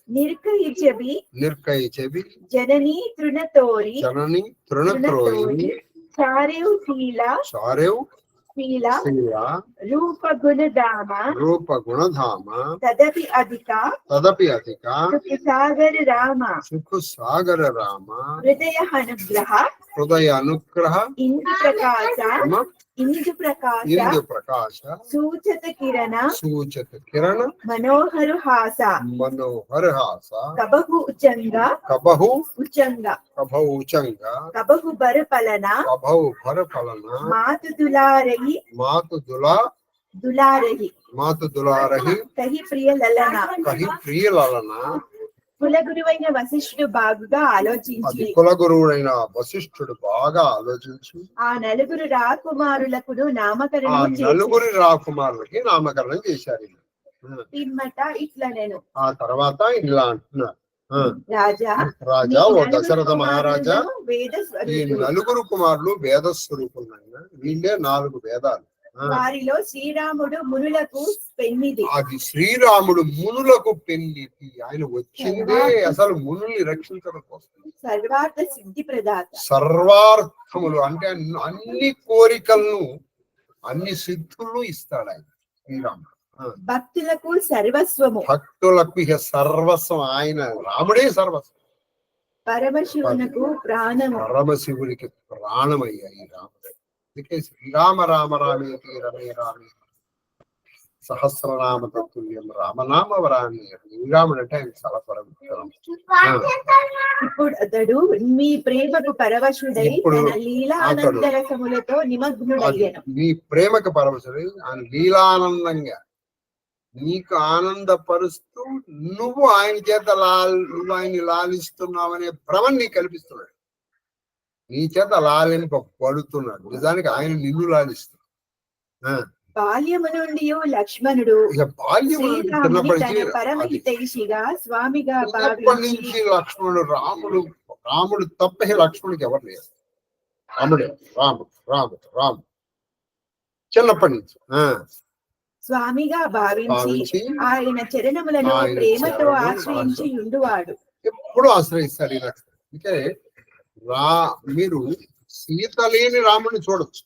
निर्कई चबी निर्कई चबी जननी तृणतोरी जननी तृणत्रोयी चारेव शीला चारेव शीला शीला रूप गुणधाम रूप गुणधाम तदपि अधिका सुख सागर राम सुख सागर राम हृदय अनुग्रह हृदय अनुग्रह इंदु प्रकाश सूचत किरण मनोहर हास कबहु उचंग कबहु बर पलना मातु दुलारही कही प्रिय ललना కులగురువైన వశిష్ఠుడు బాగుగా ఆలోచించి కులగురువైన వశిష్ఠుడు బాగా ఆలోచించి ఆ నలుగురు రాకుమారులకు నామకరణం చేశారు. పిమ్మట ఇట్లా నేను ఆ తర్వాత ఇలా అంటున్నారు, రాజా ఓ దశరథ మహారాజా వేద ఈ నలుగురు కుమారులు వేద స్వరూపులైన వీళ్ళే 4 వేదాలు. వారిలో శ్రీరాముడు మునులకు పెన్నిది. అది శ్రీరాముడు మునులకు పెన్నిది. ఆయన వచ్చిందే అసలు మునుల్ని రక్షించడం కోసం. సర్వార్థ సిద్ధి ప్రదాత, సర్వార్థములు అంటే అన్ని కోరికలను అన్ని సిద్ధులను ఇస్తాడు ఆయన శ్రీరాముడు. భక్తులకు సర్వస్వము, భక్తులకు ఇక సర్వస్వం. ఆయన రాముడే సర్వస్వం. పరమశివునకు ప్రాణము, పరమశివునికి ప్రాణమయ్యాయి రాముడు. అందుకే శ్రీరామ రామ రామేతి రమే రామే సహస్రనామ తత్తుల్యం రామనామ వరామి. శ్రీరాముడు అంటే ఆయన చాలా పరమిత్రం. ఇప్పుడు అతడు మీ ప్రేమకు పరవశుడై తన లీలానంద రసములతో నిమగ్నుడయ్యను. నీ ప్రేమకు పరవశుడై ఆయన లీలానందంగా నీకు ఆనందపరుస్తూ నువ్వు ఆయన చేత నువ్వు ఆయన్ని లాలిస్తున్నావనే భ్రమని నీకు కల్పిస్తున్నాడు. నీ చేత లాలింపబడుతున్నాడు. నిజానికి ఆయన నిన్ను లాలిస్తున్నాడు. బాల్యము నుండి లక్ష్మణుడు పరమహితైషిగా స్వామిగా నుంచి లక్ష్మణుడు రాముడు తప్ప లక్ష్మణుడికి ఎవరు లేరు. రాముడు చిన్నప్పటి నుంచి స్వామిగా భావించి ఆయన చరణములను ప్రేమతో ఆశ్రయించి ఉండువాడు. ఎప్పుడు ఆశ్రయిస్తాడు ఈ లక్ష్మణుడు. అందుకే మీరు సీత లేని రాముడిని చూడొచ్చు,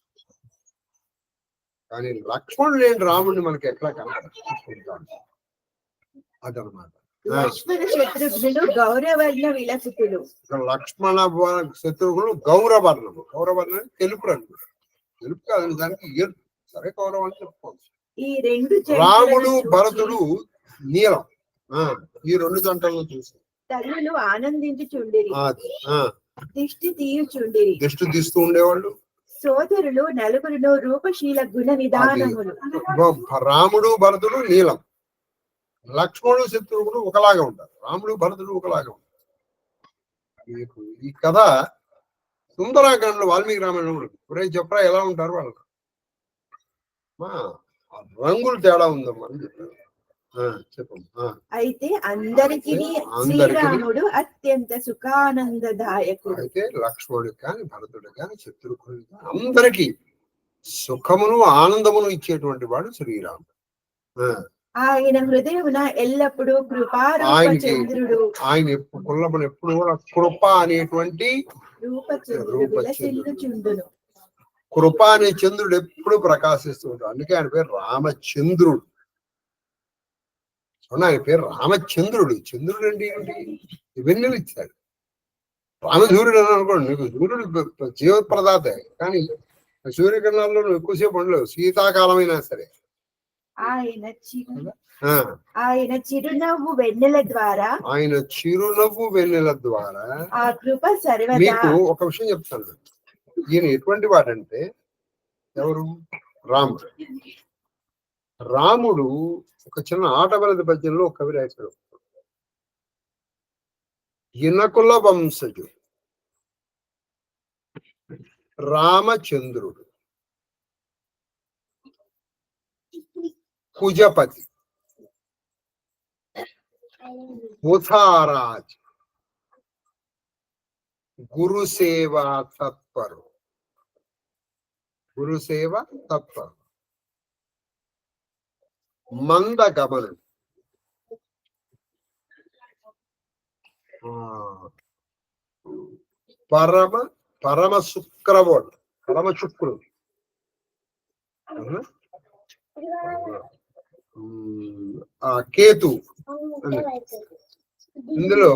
కానీ లక్ష్మణుడు లేని రాముడిని మనకి ఎట్లా కనపడుతుంటాడు. అదనమాట. లక్ష్మణ శత్రుఘ్నులు గౌరవర్ణ విలసితులు. లక్ష్మణ శత్రుఘ్నులు గౌరవర్ణము. గౌరవర్ణం తెలుపు రంగు. తెలుపు కాదని దానికి ఎరుపు. సరే గౌరవం అని చెప్పుకోవచ్చు. ఈ రెండు రాముడు భరతుడు నీలం. ఈ రెండు జంటలను చూసి తల్లులు ఆనందించుచుండిరి, దిష్టి తీయుచుండిరి. దిష్టి తీస్తూ ఉండేవాళ్ళు. సోదరులు నలుగురును రూపశీల గుణ నిదానములు. రాముడు భరతుడు నీలం, లక్ష్మణుడు శత్రువుడు ఒకలాగా ఉంటారు, రాముడు భరతుడు ఒకలాగా ఉంటారు. ఈ కథ సుందరాకాండలో వాల్మీకి రామాయణంలో ఒరే చెప్పరా ఎలా ఉంటారు వాళ్ళు, రంగులు తేడా ఉందమ్మా అని చెప్పారు. చెప్పమ్మా. అయితే అందరికీ శ్రీరాముడు అత్యంత సుఖానందదాయకుడు. అయితే లక్ష్మణుడు కాని భరతుడు కాని శత్రుఘ్నుడు కాని అందరికీ సుఖమును ఆనందమును ఇచ్చేటువంటి వాడు శ్రీరాముడు. ఆయన హృదయమున ఎల్లప్పుడూ కృపారూపచంద్రుడు. ఆయన కుల్లమును ఎప్పుడు కూడా కృప అనేటువంటి రూపచంద్రుడు. కృప అనే చంద్రుడు ఎప్పుడు ప్రకాశిస్తూ ఉంటాడు. అందుకే ఆయన పేరు రామచంద్రుడు. ఆయన పేరు రామచంద్రుడు. చంద్రుడు అంటే ఏంటి? వెన్నెలు ఇచ్చాడు. రామసూర్యుడు అని అనుకోండి, నీకు సూర్యుడు జీవప్రదాతే, కానీ సూర్యకిరణాల్లో నువ్వు ఎక్కువసేపు ఉండలేవు, శీతాకాలమైనా సరే. ఆయన చిరునవ్వు వెన్నెల ద్వారా ఆ కృప సర్వదా. మీకు ఒక విషయం చెప్తాను. ఈయన ఎటువంటి వాడంటే ఎవరు? రాముడు. రాముడు ఒక చిన్న ఆటవలది పద్యంలో ఒక కవి రాశాడు. ఇనకుల వంశజు రామచంద్రుడు కుజపతి ఉథారాజ్ గురుసేవా తత్పరు. గురుసేవ తత్పరు. మందగమనుడు, పరమ శుక్రవుడు, పరమ శుక్రుడు, కేతు. ఇందులో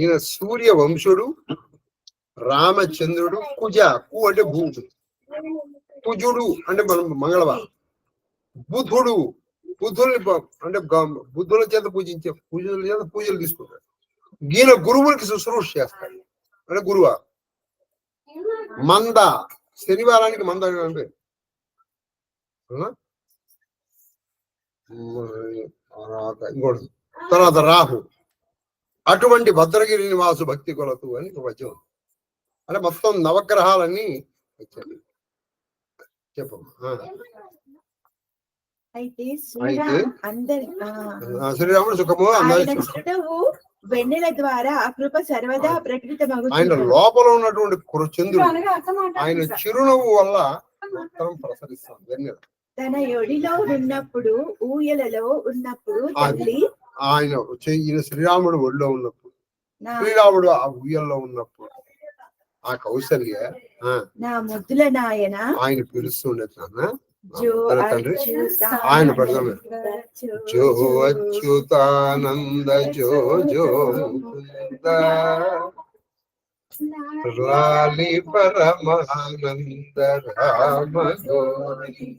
ఈయన సూర్య వంశుడు, రామచంద్రుడు, కుజ, కు అంటే భూముడు, కుజుడు అంటే మనం మంగళవారం, బుధుడు, బుద్ధుల్ని అంటే బుద్ధుల చేత పూజించే పూజల చేత పూజలు తీసుకుంటాడు. ఈయన గురువులకి శుశ్రూష చేస్తాడు అంటే గురువారం. మంద, శనివారానికి మంద అంటే ఇంకోటి. తర్వాత రాహు, అటువంటి భద్రగిరి నివాసు భక్తి కొలతు అని ఒక వచనం. అంటే మొత్తం నవగ్రహాలన్నీ వచ్చాయి. చెప్పమ్మా. అయితే శ్రీరాముడు సుఖము వెన్నెల ద్వారా ఆ కృప సర్వదా ప్రకటితమగు. ఆయన లోపల ఉన్నటువంటి చంద్రుడు ఆయన చిరునవ్వు వల్ల మొత్తం ప్రసరిస్తాడు. వెన్నెల తన ఒడిలో ఉన్నప్పుడు, ఊయలలో ఉన్నప్పుడు తల్లి ఆయన ఈయన శ్రీరాముడు ఒడిలో ఉన్నప్పుడు, శ్రీరాముడు ఆ ఊయల్లో ఉన్నప్పుడు ఆ కౌసల్య నా ముద్దుల నాయన ఆయన పిలుస్తుండే నాన్న తండ్రి. ఆయన పెడతాడు జో అచ్యుతానంద జో జో లాలి పరమానంద రామ గోవింద.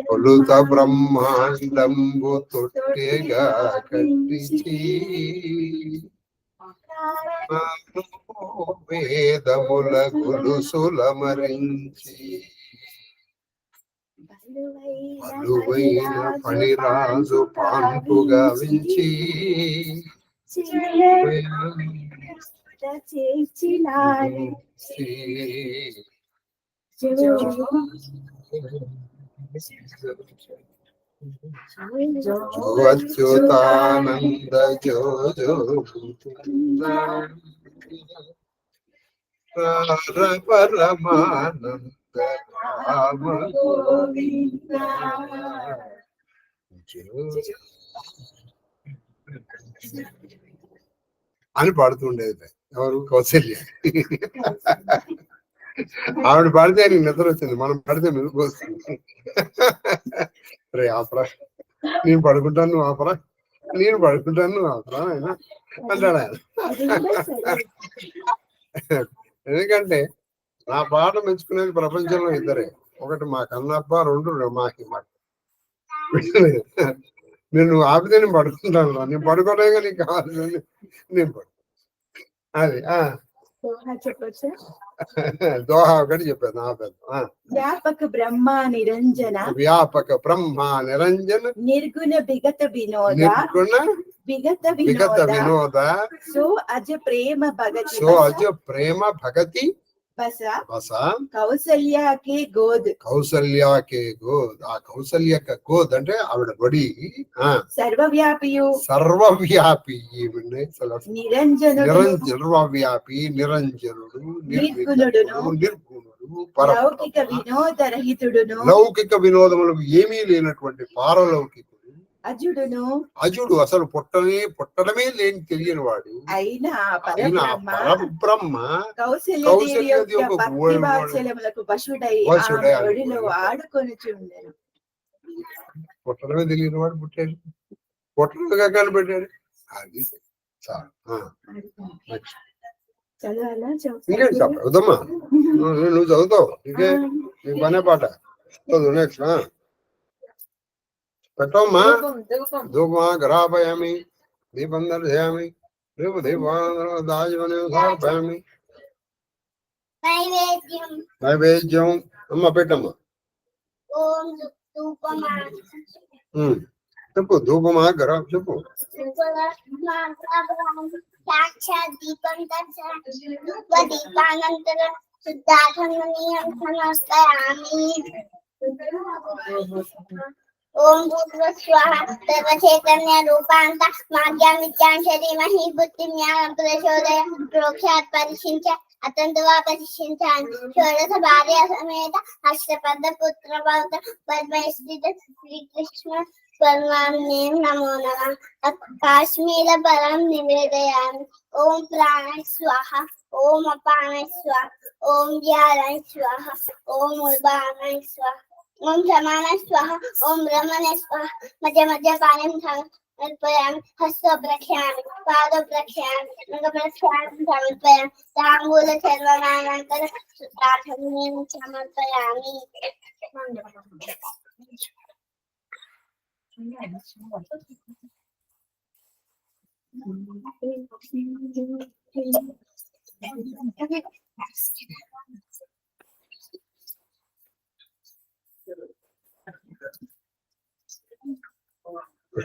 తొలుత బ్రహ్మాండంబు తొట్టెగా కట్టించి వేదముల గులుసుల మరించి బలువైన ఫణిరాజు పాంపుగా వించి అచ్యుతానంద జో జో పరమానంద రామ గోవింద అని పాడుతుండేది ఎవరు? కౌసల్య. ఆవిడ పడితే నీకు నిద్ర వచ్చింది, మనం పడితే మెలకు వస్తుంది. రే ఆపరా, నేను పడుకుంటాను నువ్వు ఆపరా, నేను పడుకుంటాను నువ్వు ఆపరా ఆయన అంటాడు ఆయన. ఎందుకంటే నా పాట మెచ్చుకునేది ప్రపంచంలో ఇద్దరే, ఒకటి మా కన్నప్ప, రెండు మా హిమట్. నేను ఆపితే నేను పడుకుంటాను, నేను పడుకోలేక నీకు కావాల్సింది నేను పడు. అది చెప్పొచ్చు. దోహా ఒకటి చెప్పాను నా పెద్ద. వ్యాపక బ్రహ్మ నిరంజన, వ్యాపక బ్రహ్మ నిరంజన, నిర్గుణ విగత వినోద, నిర్గుణ విగత వినోద, సో అజ ప్రేమ భగతి, సో అజ ప్రేమ భగతి బస, కౌసల్యాకే గోద్, కౌసల్యాకే గోద్. ఆ కౌసల్య గోద్ అంటే ఆవిడ బడి. సర్వవ్యాపియు, సర్వవ్యాపి, నిరంజనుడు, సర్వవ్యాపి, నిరంజనుడు, నిర్గుణుడును, నిర్గుణుడు, లౌకిక వినోదరహితుడును, లౌకిక వినోదములకు ఏమీ లేనటువంటి పారలౌకికుడు, అజుడును, అజుడు అసలు పుట్టడమే లేని తెలియని వాడు అయినా పరబ్రహ్మ, కౌసల్యదేవి యొక్క భక్తి వాత్సల్యములకు వశుడై ఒడిలో ఆడుకొనుచుండెను. పుట్టడమే తెలియని వాడు పుట్టాడు, పుట్టడుగా కనిపెట్టాడు. అది ఇంకేంటి చదువుదమ్మా, నువ్వు చదువుతావు, ఇంకే నీకు పనే పాట చదువు. నెక్స్ట్ పెట్టమ్మా. ధూపమా గ్రాపయామి, దీపం దర్శయామి, దీపదాజమని నైవేద్యం. అమ్మ పెట్టమ్మా, చెప్పు. ధూపమా గ్రా చెప్పు. దీపానంతరం శుద్ధాత్మనీయం సమర్పయామి. ఓం భూర్భువః సర్వచైతన్య రూపాంత మాధ్యం విద్యాం ధీమహి బుద్ధిం జ్ఞానం ప్రచోదయాత్. ప్రోక్షాత్ పరిశించ అతంతువా పరిశించామి. షోడశ భార్య సమేత అష్టపద పుత్ర పౌత్ర పద్మస్థిత శ్రీకృష్ణ పరమాత్మనే నమో నమః. కాశ్మీర పరం నివేదయామి. ఓం ప్రాణాయ స్వాహ, ఓం అపానాయ స్వాహ, ఓం జ్ఞానాయ స్వాహ, ఓం ఉదానాయ స్వాహ, ఓం సమానాయ స్వాహ, ఓం బ్రహ్మణే స్వాహ. మధ్య మధ్య పానం సమర్పయామి. హస్తో ప్రక్షామి, పాదో ప్రక్షామి, అంగ ప్రక్షామి సమర్పయామి. తాంబూల చర్వనానంతర ప్రార్థనీయం సమర్పయామి.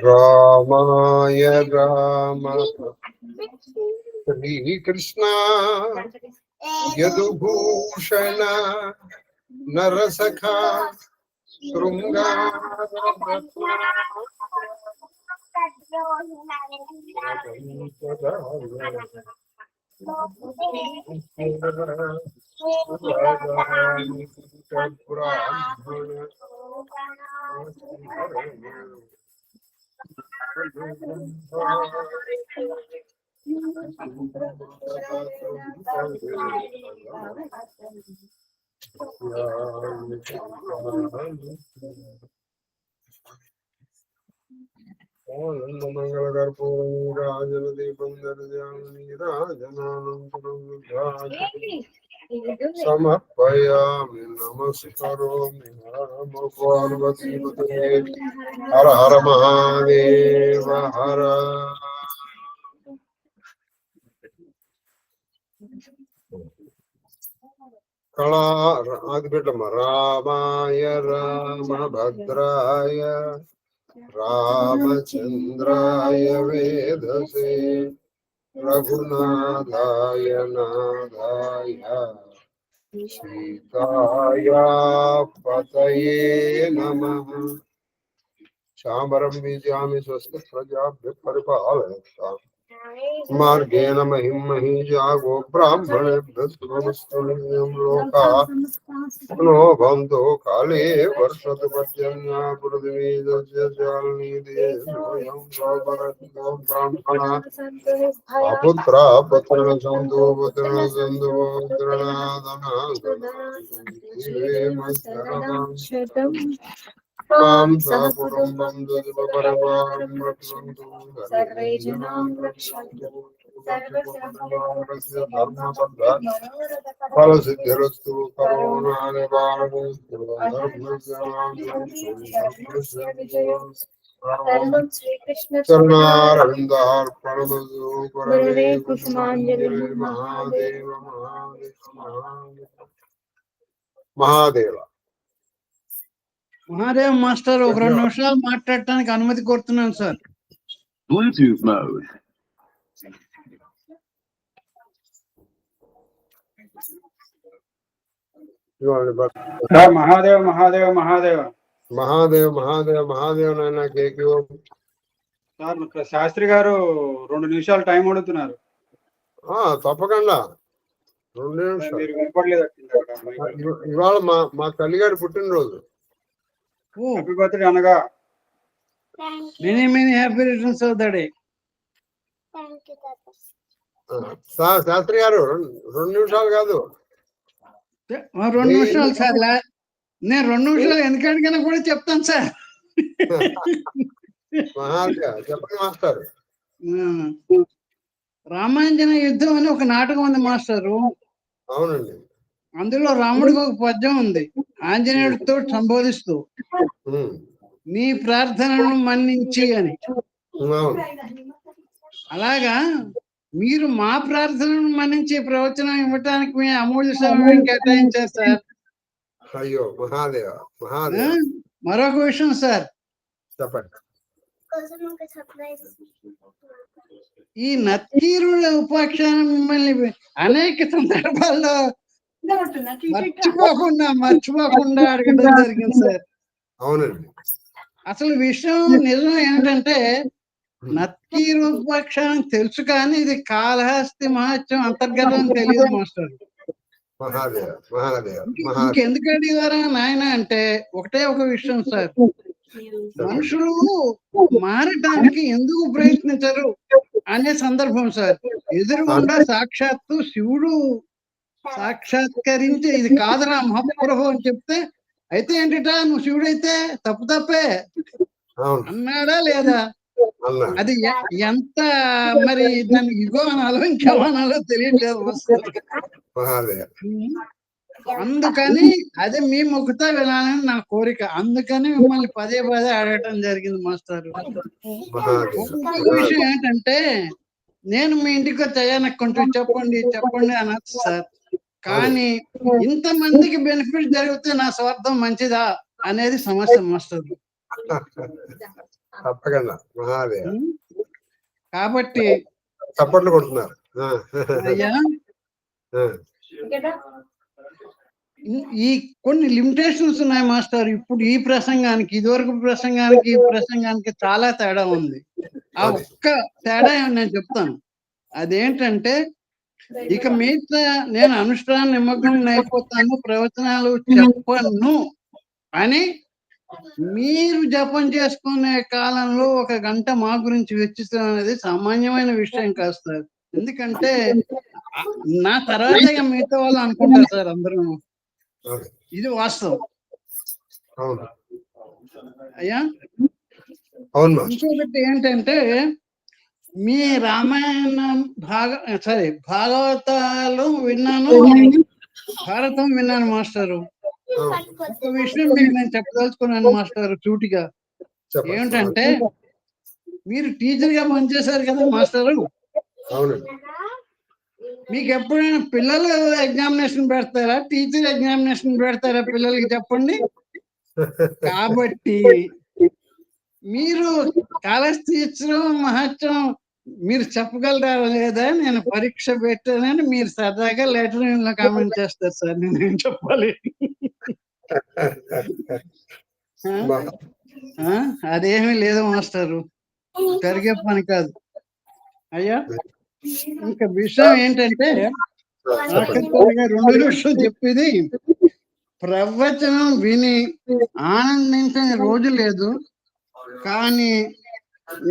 రామాయ రామ శ్రీకృష్ణ యదుభూషణ నరసఖా మంగళకర్పూరాజన దీపం దర్శయామి. రాజనానంతరం సమర్పయామి. నమస్కరోమి. నమో పార్వతీపతే. హర హర మహాదేవ హర. కళా అది పెట్టమ్మా. రామాయ రామభద్రాయ రామచంద్రాయ వేదసే రఘునాథాయ నాథాయ సీతాయ పతయే నమః. శాంబరం బీజామి స్వస్తి ప్రజాభ్య పరిపాలయతాం. మార్గేణ మహిం మహీజాగో బ్రాహ్మణేభ్యః శుభమస్తు నిత్యం లోకాః పునో భవంతు కాలే వర్షతు పర్జన్యః పృథివీ దస్యశాలినీ దేవోయం సోపరతో బ్రాహ్మణాః అపుత్రా పుత్రిణ సంతు పుత్రిణ సంతు మాం సకుటుంబం దుఃఖపరవారం రక్షन्तు సర్వే జనాం రక్షन्तు ఫలసిద్ధిరస్తు కరోనా నివారణస్తు సర్వం శ్రీకృష్ణ చరణారవిందార్పణమస్తు గురవే కుసుమాంజలి మహాదేవ మహాదేవ మహాదేవ్ మాస్టర్ ఒక 2 నిమిషాలు మాట్లాడటానికి అనుమతి కోరుతున్నాను sir. Bluetooth mode. Mahadev Mahadev Mahadev Mahadev Mahadev Mahadev నాయన కేక్ సార్ శాస్త్రి గారు 2 నిమిషాలు టైం అడుగుతున్నారు. తప్పకుండా 2 నిమిషాలు. మీరు వినపడలేదు. ఇవాళ మా తల్లిగారి పుట్టినరోజు. హ్యాపీ బర్త్డే అనగా many happy returns of the day. Shastri garu 2 నిమిషాలు కాదు, 2 నిమిషాలు సార్. నేను 2 నిమిషాలు ఎందుకంటే కూడా చెప్తాను సార్. చెప్పండి మాస్టర్. రామాంజన యుద్ధం అని ఒక నాటకం ఉంది మాస్టరు. అవునండి. అందులో రాముడికి ఒక పద్యం ఉంది, ఆంజనేయుడితో సంబోధిస్తూ నీ ప్రార్థనను మన్నించి అని. అలాగా మీరు మా ప్రార్థనను మన్నించి ప్రవచనం ఇవ్వటానికి మీ అమూల్య సమయం కేటాయించారు సార్. అయ్యో మహాదేవ మహాదేవ. మరొక విషయం సార్, చెప్పండి. ఈ నత్తీరుల ఉపాఖ్యానం మిమ్మల్ని అనేక సందర్భాల్లో మర్చిపోకుండా అడగడం జరిగింది సార్. అవునండి. అసలు విషయం నిజం ఏంటంటే నత్తీరు ఉపాఖ్యానం తెలుసు కానీ ఇది కాళహస్తి మహత్యం అంతర్గతం తెలియదు మాస్టర్. మహాదేవ మహాదేవ. ఇంకెందుకు అడిగారా నాయన అంటే ఒకటే ఒక విషయం సార్, మనుషులు మారటానికి ఎందుకు ప్రయత్నించరు అనే సందర్భం సార్. ఎదురుగుండా సాక్షాత్తు శివుడు సాక్షాత్కరించి ఇది కాదురా మహాప్రభు అని చెప్తే, అయితే ఏంటిటా నువ్వు శివుడైతే తప్పే అన్నాడా లేదా? అది ఎంత మరి దాన్ని ఇగో అనాలో ఇంకేమనాలో తెలియట్లేదు. అందుకని అది మీ ముఖతో వినాలని నా కోరిక. అందుకని మిమ్మల్ని పదే అడగటం జరిగింది మాస్టర్. ఇంకొక విషయం ఏంటంటే, నేను మీ ఇంటికి వచ్చాయా నాకు కొంచెం చెప్పండి అనొచ్చు సార్. కానీ ఇంతమందికి బెనిఫిట్ జరిగితే నా స్వార్థం మంచిదా అనేది సమస్య మాస్టర్. తప్పకుండా మహాదేవ. కాబట్టి చప్పట్లు కొడుతున్నారు. అయ్యా ఈ కొన్ని లిమిటేషన్స్ ఉన్నాయి మాస్టర్. ఇప్పుడు ఈ ప్రసంగానికి ఇదివరకు ప్రసంగానికి ఈ ప్రసంగానికి చాలా తేడా ఉంది. ఆ ఒక్క తేడా నేను చెప్తాను. అదేంటంటే, ఇక మిగతా నేను అనుష్ఠాన నిమగ్నం అయిపోతాను, ప్రవచనాలు చెప్పను అని మీరు జపం చేసుకునే కాలంలో 1 గంట మా గురించి వెచ్చిస్తాం అనేది సామాన్యమైన విషయం కాదు సార్. ఎందుకంటే నా తర్వాత మిగతా వాళ్ళు అనుకుంటారు సార్ అందరూ. ఇది వాస్తవం అయ్యా. ఇంకొకటి ఏంటంటే, మీ రామాయణం భాగవతాలు విన్నాను, భారతం విన్నాను మాస్టరు. ఒక విషయం మీకు నేను చెప్పదలుచుకున్నాను మాస్టర్ సూటిగా. ఏమిటంటే, మీరు టీచర్ గా పనిచేశారు కదా మాస్టరు. మీకు ఎప్పుడైనా పిల్లలు ఎగ్జామినేషన్ పెడతారా, టీచర్ ఎగ్జామినేషన్ పెడతారా పిల్లలకి చెప్పండి. కాబట్టి మీరు కాళహస్తి మహత్యం మీరు చెప్పగలరా లేదా, నేను పరీక్ష పెట్టానని మీరు సరదాగా లెటర్ లో కామెంట్ చేస్తారు సార్. నేనేం చెప్పాలి? అదేమీ లేదు మాస్టరు, జరిగే పని కాదు. అయ్యా ఇంకా విషయం ఏంటంటే రాకేశ్వరి గారు 2 నిమిషాలు చెప్పేది, ప్రవచనం విని ఆనందించని రోజు లేదు, కానీ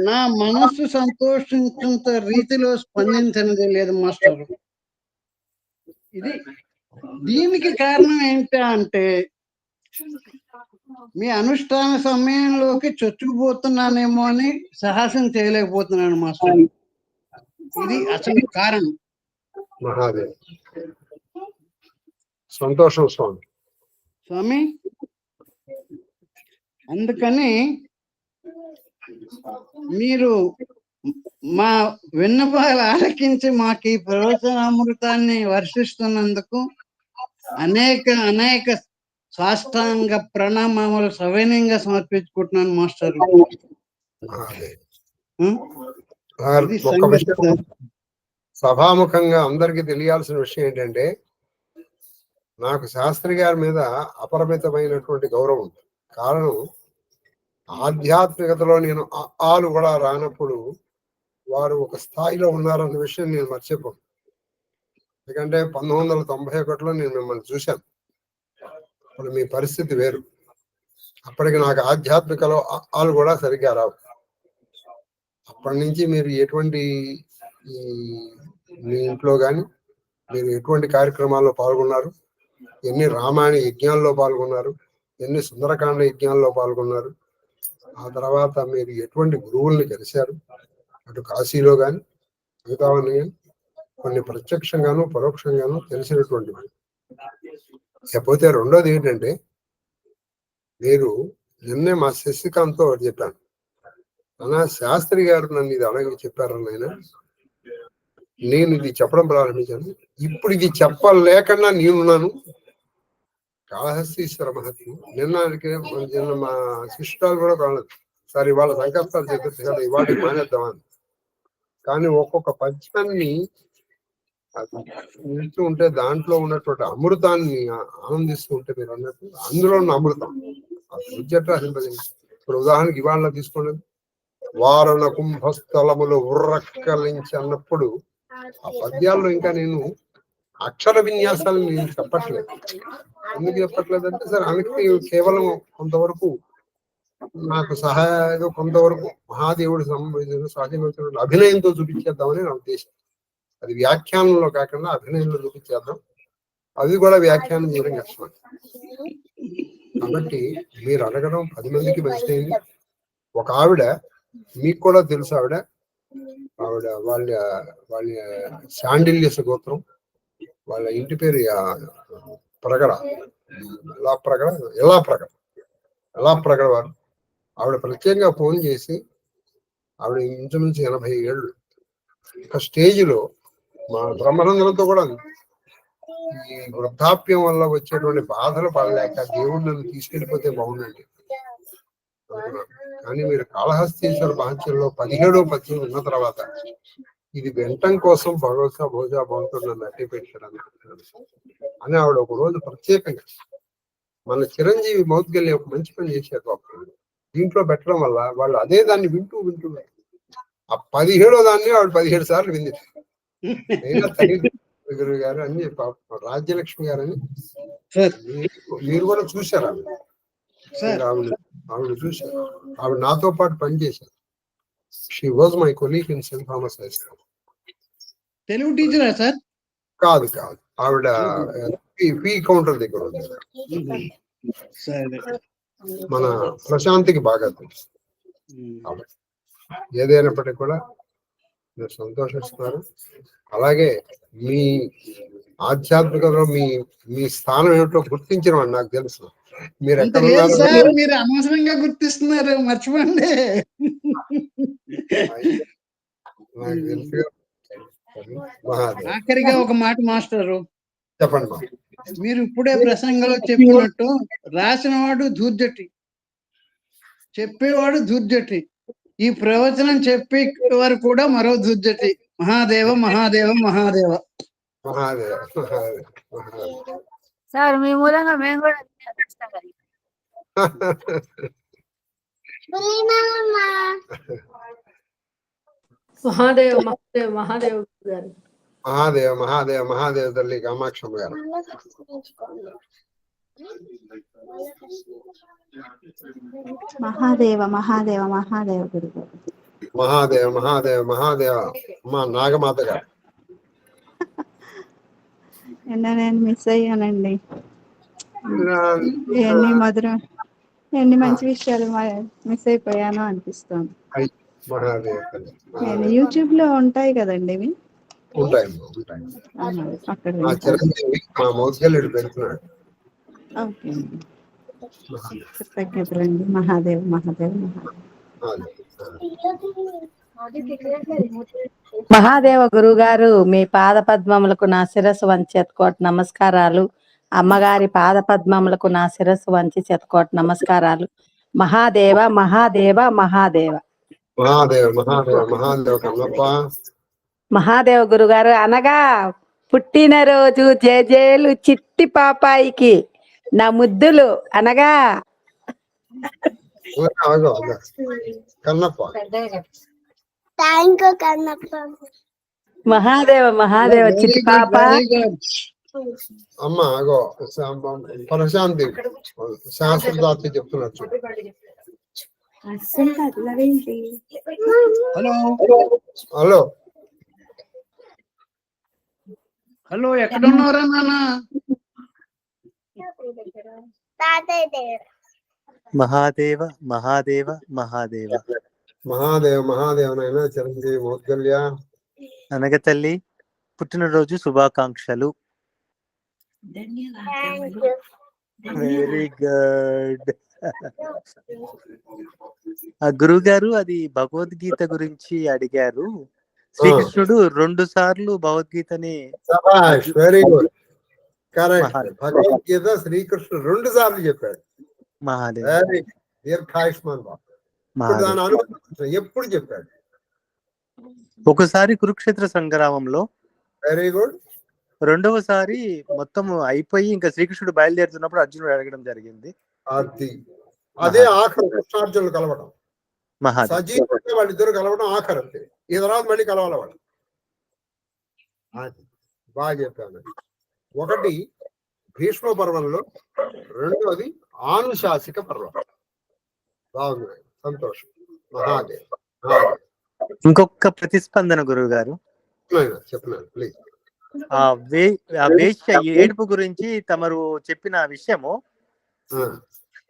నా మనస్సు సంతోషించేంత రీతిలో స్పందించనిది లేదు మాస్టర్. ఇది దీనికి కారణం ఏంటి అంటే మీ అనుష్ఠాన సమయంలోకి చొచ్చుకుపోతున్నానేమో అని సాహసం చేయలేకపోతున్నాను మాస్టర్. ఇది అసలు కారణం. మహాదేవ్, సంతోషం స్వామి. స్వామి, అందుకని మీరు మా విన్నపాలు ఆలకించి మాకు ఈ ప్రవచనామృతాన్ని వర్షిస్తున్నందుకు అనేక సాష్టాంగ ప్రణామములు సవినయంగా సమర్పించుకుంటున్నాను మాస్టర్. మహాదేవ్, ఉం? ఇది ఒక్క సంగతి విషయం సార్. సభాముఖంగా అందరికీ తెలియాల్సిన విషయం ఏంటంటే, నాకు శాస్త్రి గారి మీద అపరిమితమైనటువంటి గౌరవం ఉంది. కారణం, ఆధ్యాత్మికతలో నేను ఆలు కూడా రానప్పుడు వారు ఒక స్థాయిలో ఉన్నారన్న విషయం నేను మర్చిపోను. ఎందుకంటే 1991లో నేను మిమ్మల్ని చూశాను. ఇప్పుడు మీ పరిస్థితి వేరు. అప్పటికి నాకు ఆధ్యాత్మికలో ఆలు కూడా సరిగ్గా రావు. అప్పటి నుంచి మీరు ఎటువంటి మీ ఇంట్లో కానీ మీరు ఎటువంటి కార్యక్రమాల్లో పాల్గొన్నారు, ఎన్ని రామాయణ యజ్ఞాల్లో పాల్గొన్నారు, ఎన్ని సుందరకాండ యజ్ఞాల్లో పాల్గొన్నారు, ఆ తర్వాత మీరు ఎటువంటి గురువుల్ని కలిశారు, అటు కాశీలో కానీ మిగతావన్నీ కానీ కొన్ని ప్రత్యక్షంగాను పరోక్షంగాను తెలిసినటువంటివి. లేకపోతే రెండోది ఏంటంటే, మీరు నిన్నే మా శశికాంత్తో ఒకటి చెప్పాను, అలా శాస్త్రి గారు నన్ను ఇది అడగి చెప్పారని ఆయన, నేను ఇది చెప్పడం ప్రారంభించాను. ఇప్పుడు ఇది చెప్పలేకుండా నేనున్నాను. కాళహస్తీశ్వర మహత్యం నిన్న మా శిష్టాలు కూడా కాలేదు సార్, ఇవాళ సంకల్పాలు చెప్పేసి కదా ఇవాళ మానేద్దామని. కానీ ఒక్కొక్క పద్యాన్ని వింటూ ఉంటే దాంట్లో ఉన్నటువంటి అమృతాన్ని ఆనందిస్తూ ఉంటే మీరు అన్నట్టు అందులో ఉన్న అమృతం ఇప్పుడు ఉదాహరణకి ఇవాళ తీసుకోండి, వారణ కుంభస్థలములు ఉర్రక్కలించి అన్నప్పుడు ఆ పద్యాల్లో ఇంకా నేను అక్షర విన్యాసాలను నేను చెప్పట్లేదు. ఎందుకు చెప్పట్లేదు అంటే, సరే అందుకే కేవలం కొంతవరకు నాకు సహాయంగా కొంతవరకు మహాదేవుడి సంబంధించిన సాధ్యమైనటువంటి అభినయంతో చూపించేద్దామని నా ఉద్దేశం. అది వ్యాఖ్యానంలో కాకుండా అభినయంలో చూపించేద్దాం. అది కూడా వ్యాఖ్యానం చేయడం కష్టం. కాబట్టి మీరు అడగడం 10 మందికి మంచిదైంది. ఒక ఆవిడ, మీకు కూడా తెలుసు, ఆవిడ వాళ్ళ శాండిల్యస్ గోత్రం, వాళ్ళ ఇంటి పేరు ప్రగడ, ఎలా ప్రగడ వారు. ఆవిడ ప్రత్యేకంగా ఫోన్ చేసి, ఆవిడ ఇంచుమించు 80 ఏళ్ళు, ఒక స్టేజిలో మా బ్రహ్మానందంతో కూడా ఈ వృద్ధాప్యం వల్ల వచ్చేటువంటి బాధలు పడలేక దేవుడు నన్ను తీసుకెళ్ళిపోతే బాగుండండి అనుకున్నాను. కానీ మీరు కాళహస్తీశ్వర మహత్యంలో 17వ పద్యం ఉన్న తర్వాత ఇది వెంటం కోసం భగవత్సా భోజా బాగుంటుంది నన్ను అట్టి పెట్టాడు అని ఆవిడ ఒక రోజు ప్రత్యేకంగా మన చిరంజీవి మౌత్కెళ్ళి ఒక మంచి పని చేశారు. దీంట్లో పెట్టడం వల్ల వాళ్ళు అదే దాన్ని వింటూ ఆ 17వ దాన్ని ఆవిడ 17 సార్లు వింది. అయినా గురువు గారు అని రాజ్యలక్ష్మి గారని మీరు కూడా చూశారు. ఆవిడ చూశారు. ఆవిడ నాతో పాటు పనిచేశారు. She was my colleague in Saint Thomas High School. Telugu టీచరా సార్? కాదు, ఆవిడ ఫీ కౌంటర్ దగ్గర ఉంది. మన ప్రశాంతికి బాగా తెలుసు. ఏదైనప్పటికీ కూడా మీరు సంతోషిస్తున్నారు. అలాగే మీ ఆధ్యాత్మికతలో మీ స్థానం ఏమిటో గుర్తించడం అని నాకు తెలుసు. మీరు ఎక్కడ మీరు అనవసరంగా గుర్తిస్తున్నారు, మర్చిపోండి. నాకు తెలుసు. ఆఖరిగా ఒక మాట మాస్టరు, చెప్పండి. మీరు ఇప్పుడే ప్రసంగంలో చెప్పినట్టు రాసినవాడు దూర్జటి, చెప్పేవాడు దూర్జటి, ఈ ప్రవచనం చెప్పే వారు కూడా మరో దూర్జటి. మహాదేవ మహాదేవ మహాదేవ మహాదేవ. సార్ మీ మూలంగా మేము కూడా మహాదేవ్ మహాదేవ్ మహాదేవ్ గారు. మహాదేవ మహాదేవ మహాదేవ తల్లి కామాక్షమ్మ గారు. మహాదేవ మహాదేవ మహాదేవ గురుగారు. మహాదేవ మహాదేవ మహాదేవ అమ్మ నాగమాత గారు. నేను మిస్ అయ్యానండి. ఎన్ని మధురం, ఎన్ని మంచి విషయాలు మిస్ అయిపోయాను అనిపిస్తుంది. మహాదేవ తల్లి. నేను యూట్యూబ్ లో ఉంటాయి కదండి ఇవి. ఉంటాయి. అక్కడ మా చిరంజీవి మా మౌద్గల్యుడు పెడుతున్నాడు. ఓకే, కృతజ్ఞతలండి. మహాదేవ్ మహాదేవ్ మహాదేవ్. మహాదేవ గురుగారు, మీ పాద పద్మములకు నా శిరస్సు వంచి శతకోటి నమస్కారాలు. అమ్మగారి పాద పద్మములకు నా శిరస్సు వంచి శతకోటి నమస్కారాలు. మహాదేవ మహాదేవ మహాదేవ మహాదేవ మహాదేవ మహాదేవ కన్నప్ప. మహాదేవ గురుగారు అనగా పుట్టినరోజు జేజేలు చిట్టి పాపాయికి నా ముద్దులు అనగా కన్నప్ప. Thank you Kannappa. మహాదేవ మహాదేవ చిట్టి పాప. అమ్మ అగో ప్రశాంతి శాస్త్రదాత చెప్తున్నారు. హలో హలో హలో, ఎక్కడున్నారా నాన్న? తాతయ్య దగ్గర. మహాదేవ మహాదేవ మహాదేవ మహాదేవ మహాదేవనైనా చిరంజీవి మౌద్గల్య. అనగ తల్లి పుట్టినరోజు శుభాకాంక్షలు. Thank you. Very good. గురువు గారు, అది భగవద్గీత గురించి అడిగారు. శ్రీకృష్ణుడు 2 సార్లు భగవద్గీతని. Very good, correct. భగవద్గీత శ్రీకృష్ణుడు 2 సార్లు చెప్పాడు. మహాదేవ్ దీర్ఘాయుష్మాన్ బాబు. ఎప్పుడు చెప్పాడు? ఒకసారి కురుక్షేత్ర సంగ్రామంలో. Very good. రెండవసారి మొత్తం అయిపోయి ఇంకా శ్రీకృష్ణుడు బయలుదేరుతున్నప్పుడు అర్జునుడు అడగడం జరిగింది. అదే ఆఖరు కృష్ణార్జునులు కలవడం. మహాదేవ్ సజీవంగా వాళ్ళిద్దరు కలవడం ఆఖరు. అంతే, ఈ తర్వాత మళ్ళీ కలవాలి వాళ్ళు. బాగా చెప్పాను. ఒకటి భీష్మ పర్వంలో, రెండోది ఆనుశాసిక పర్వం. బాగుంది, సంతోషం. మహాదేవ్ మహాదేవ్. ఇంకొక ప్రతిస్పందన గురువు గారు. చెప్పినాను ప్లీజ్. ఆ వేశ్య ఏడుపు గురించి తమరు చెప్పిన విషయము,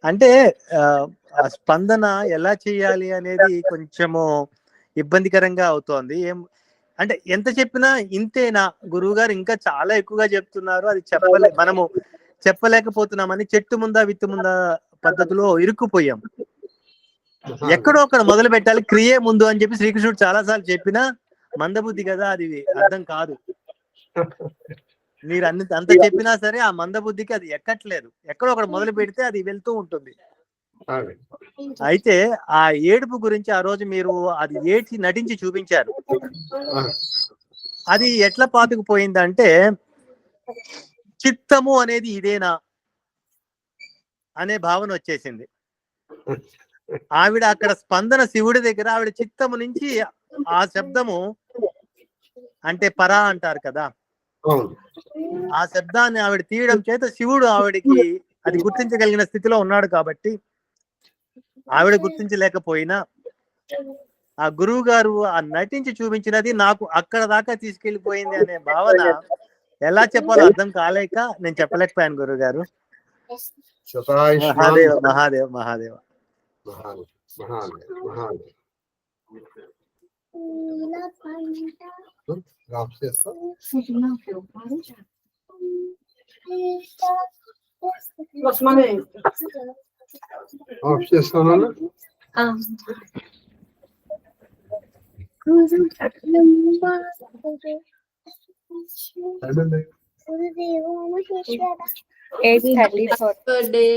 అంటే ఆ స్పందన ఎలా చేయాలి అనేది కొంచెము ఇబ్బందికరంగా అవుతోంది. అంటే ఎంత చెప్పినా ఇంతేనా గురువు గారు? ఇంకా చాలా ఎక్కువగా చెప్తున్నారు. అది మనము చెప్పలేకపోతున్నామని చెట్టు ముందా విత్తు ముందా పద్ధతిలో ఇరుక్కుపోయాం. ఎక్కడో అక్కడ మొదలు పెట్టాలి, క్రియే ముందు అని చెప్పి శ్రీకృష్ణుడు చాలా సార్లు చెప్పినా మందబుద్ధి కదా, అది అర్థం కాదు. మీరు అంత చెప్పినా సరే ఆ మందబుద్ధికి అది ఎక్కట్లేదు. ఎక్కడో అక్కడ మొదలు పెడితే అది వెళ్తూ ఉంటుంది. అయితే ఆ ఏడుపు గురించి ఆ రోజు మీరు అది ఏడ్చి నటించి చూపించారు. అది ఎట్లా పాతుకుపోయిందంటే, చిత్తము అనేది ఇదేనా అనే భావన వచ్చేసింది. ఆవిడ అక్కడ స్పందన శివుడి దగ్గర, ఆవిడ చిత్తము నుంచి ఆ శబ్దము అంటే పరా అంటారు కదా, ఆ శబ్దాన్ని ఆవిడ తీయడం చేత శివుడు ఆవిడికి అది గుర్తించగలిగిన స్థితిలో ఉన్నాడు. కాబట్టి ఆవిడ గుర్తించలేకపోయినా ఆ గురువు గారు ఆ నటించి చూపించినది నాకు అక్కడ దాకా తీసుకెళ్లిపోయింది అనే భావన ఎలా చెప్పాలో అర్థం కాలేక నేను చెప్పలేకపోయాను గురువు గారు. మహాదేవ మహాదేవ మహాదేవ ఆఫ్ చేస్తాను. గురుదేవో మహేశ్వర. 8:34 బర్త్డే.